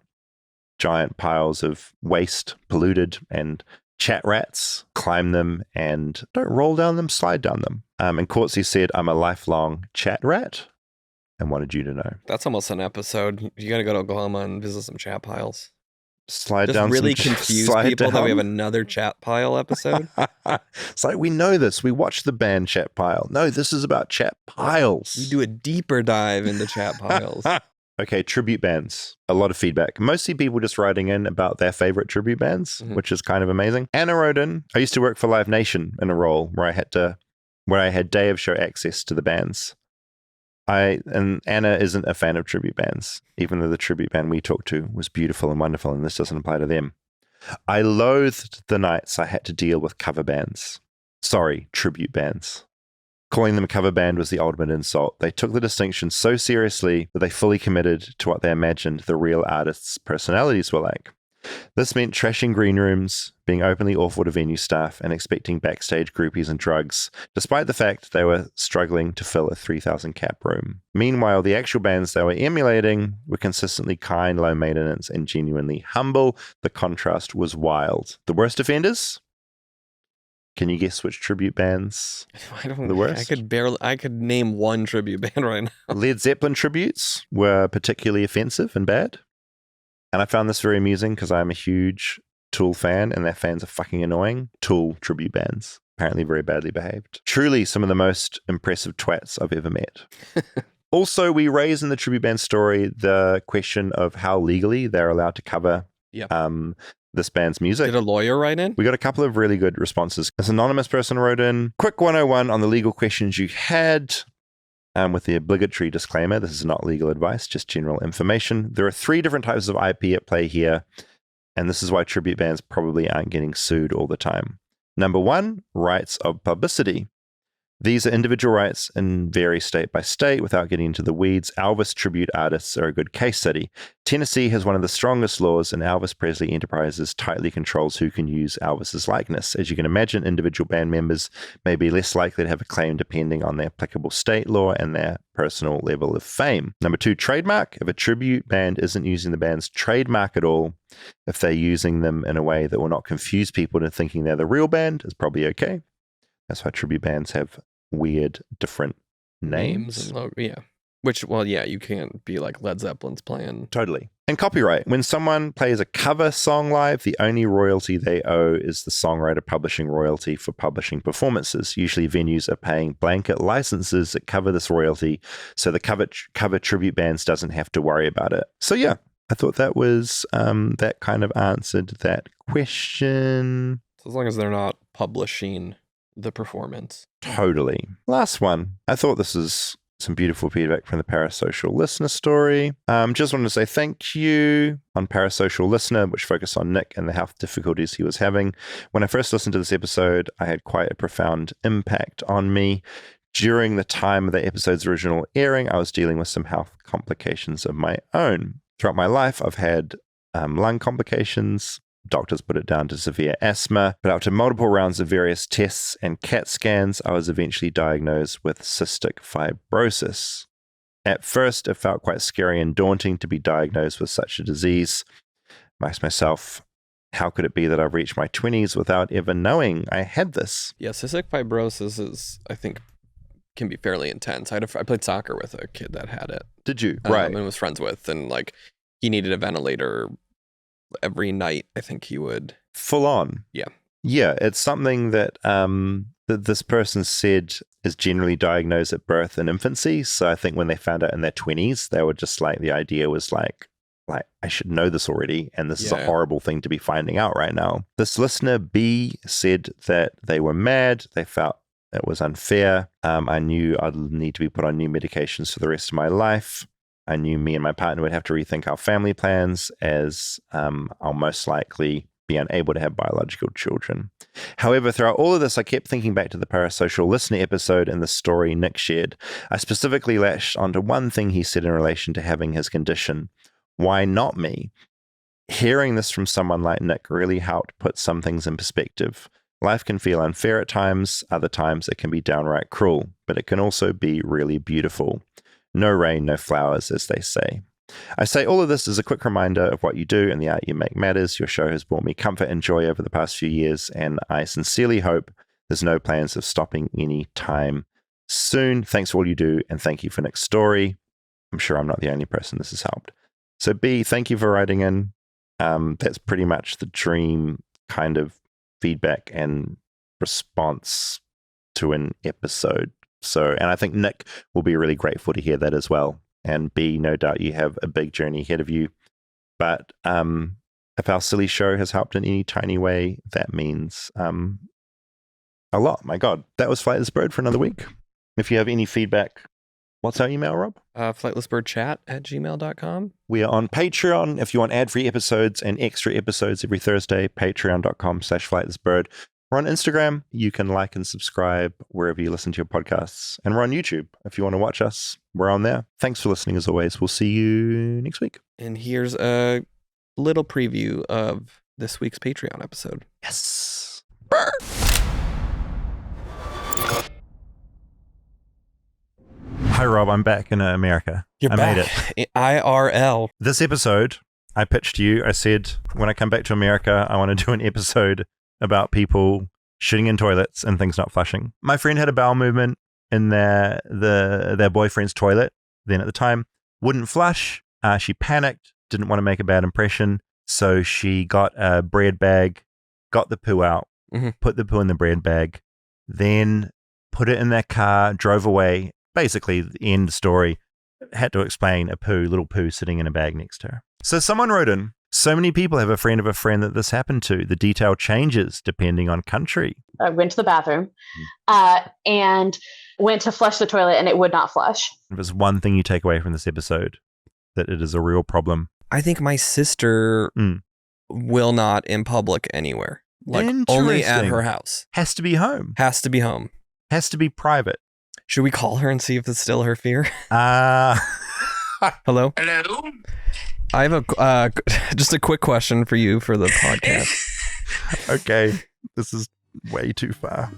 Giant piles of waste, polluted, and chat rats. Climb them and don't roll down them, slide down them. And Courtsy said, "I'm a lifelong chat rat," and wanted you to know. That's almost an episode. You got to go to Oklahoma and visit some chat piles. Slide Just down. Really confuse people that we have another chat pile episode. It's like, we know this. We watched the band Chat Pile. No, this is about chat piles. We do a deeper dive into chat piles. Okay, tribute bands. A lot of feedback. Mostly people just writing in about their favorite tribute bands, which is kind of amazing. Anna wrote in, "I used to work for Live Nation in a role where I had day of show access to the bands. And Anna isn't a fan of tribute bands, even though the tribute band we talked to was beautiful and wonderful, and this doesn't apply to them. I loathed the nights I had to deal with cover bands. Sorry, tribute bands. Calling them a cover band was the ultimate insult. They took the distinction so seriously that they fully committed to what they imagined the real artists' personalities were like. This meant trashing green rooms, being openly awful to venue staff, and expecting backstage groupies and drugs, despite the fact they were struggling to fill a 3,000 cap room. Meanwhile, the actual bands they were emulating were consistently kind, low maintenance, and genuinely humble. The contrast was wild. The worst offenders? Can you guess which tribute bands were the worst? I could name one tribute band right now. Led Zeppelin tributes were particularly offensive and bad. And I found this very amusing because I'm a huge Tool fan and their fans are fucking annoying. Tool tribute bands, apparently very badly behaved. Truly some of the most impressive twats I've ever met. Also, we raise in the tribute band story the question of how legally they're allowed to cover this band's music. Did a lawyer write in? We got a couple of really good responses. This anonymous person wrote in, "Quick 101 on the legal questions you had." With the obligatory disclaimer, this is not legal advice, just general information. There are 3 different types of IP at play here, and this is why tribute bands probably aren't getting sued all the time. Number 1, rights of publicity. These are individual rights and vary state by state. Without getting into the weeds, Elvis tribute artists are a good case study. Tennessee has one of the strongest laws, and Elvis Presley Enterprises tightly controls who can use Elvis's likeness. As you can imagine, individual band members may be less likely to have a claim depending on their applicable state law and their personal level of fame. Number 2, trademark. If a tribute band isn't using the band's trademark at all, if they're using them in a way that will not confuse people into thinking they're the real band, it's probably okay. That's why tribute bands have weird, different names. And yeah. Which, well, yeah, you can't be like Led Zeppelin's playing. Totally. And copyright. When someone plays a cover song live, the only royalty they owe is the songwriter publishing royalty for publishing performances. Usually venues are paying blanket licenses that cover this royalty, so the cover tribute bands doesn't have to worry about it. So yeah, I thought that was, that kind of answered that question. So as long as they're not publishing the performance. Totally. Last one. I thought this is some beautiful feedback from the Parasocial Listener story. Just wanted to say thank you on Parasocial Listener, which focused on Nick and the health difficulties he was having. When I first listened to this episode, I had quite a profound impact on me. During the time of the episode's original airing, I was dealing with some health complications of my own. Throughout my life, I've had lung complications. Doctors put it down to severe asthma, but after multiple rounds of various tests and CAT scans, I was eventually diagnosed with cystic fibrosis. At first, it felt quite scary and daunting to be diagnosed with such a disease. I asked myself, how could it be that I've reached my 20s without ever knowing I had this? Yeah, cystic fibrosis is, I think, can be fairly intense. I played soccer with a kid that had it. Did you? Right. And was friends with, and like he needed a ventilator every night. I think he would. Full on. Yeah. Yeah, it's something that that this person said is generally diagnosed at birth and infancy. So I think when they found out in their 20s, they were just like, the idea was like I should know this already, and this is a horrible thing to be finding out right now. This listener, B, said that they were mad. They felt it was unfair. I knew I'd need to be put on new medications for the rest of my life. I knew me and my partner would have to rethink our family plans, as I'll most likely be unable to have biological children. However, throughout all of this, I kept thinking back to the Parasocial Listener episode and the story Nick shared. I specifically latched onto one thing he said in relation to having his condition. Why not me? Hearing this from someone like Nick really helped put some things in perspective. Life can feel unfair at times, other times it can be downright cruel, but it can also be really beautiful. No rain, no flowers, as they say. I say all of this as a quick reminder of what you do and the art you make matters. Your show has brought me comfort and joy over the past few years, and I sincerely hope there's no plans of stopping any time soon. Thanks for all you do, and thank you for Nick's story. I'm sure I'm not the only person this has helped. So B, thank you for writing in. That's pretty much the dream kind of feedback and response to an episode. So, and I think Nick will be really grateful to hear that as well. And B, no doubt you have a big journey ahead of you. But if our silly show has helped in any tiny way, that means a lot. My God. That was Flightless Bird for another week. If you have any feedback, what's our email, Rob? flightlessbirdchat@gmail.com. We are on Patreon. If you want ad-free episodes and extra episodes every Thursday, patreon.com/flightlessbird. We're on Instagram. You can like and subscribe wherever you listen to your podcasts. And we're on YouTube. If you want to watch us, we're on there. Thanks for listening as always. We'll see you next week. And here's a little preview of this week's Patreon episode. Yes. Hi, Rob. I'm back in America. I made it. IRL. This episode, I pitched you. I said, when I come back to America, I want to do an episode about people shitting in toilets and things not flushing. My friend had a bowel movement in their boyfriend's toilet. Then at the time, wouldn't flush. She panicked, didn't want to make a bad impression. So she got a bread bag, got the poo out, put the poo in the bread bag, then put it in their car, drove away. Basically, the end story. Had to explain a little poo sitting in a bag next to her. So someone wrote in, so many people have a friend of a friend that this happened to. The detail changes depending on country. I went to the bathroom and went to flush the toilet, and it would not flush. If there's one thing you take away from this episode, that it is a real problem. I think my sister will not in public anywhere. Like only at her house. Has to be home. Has to be home. has to be private. Should we call her and see if it's still her fear? Hello? Hello? I have a just a quick question for you for the podcast. Okay, this is way too far.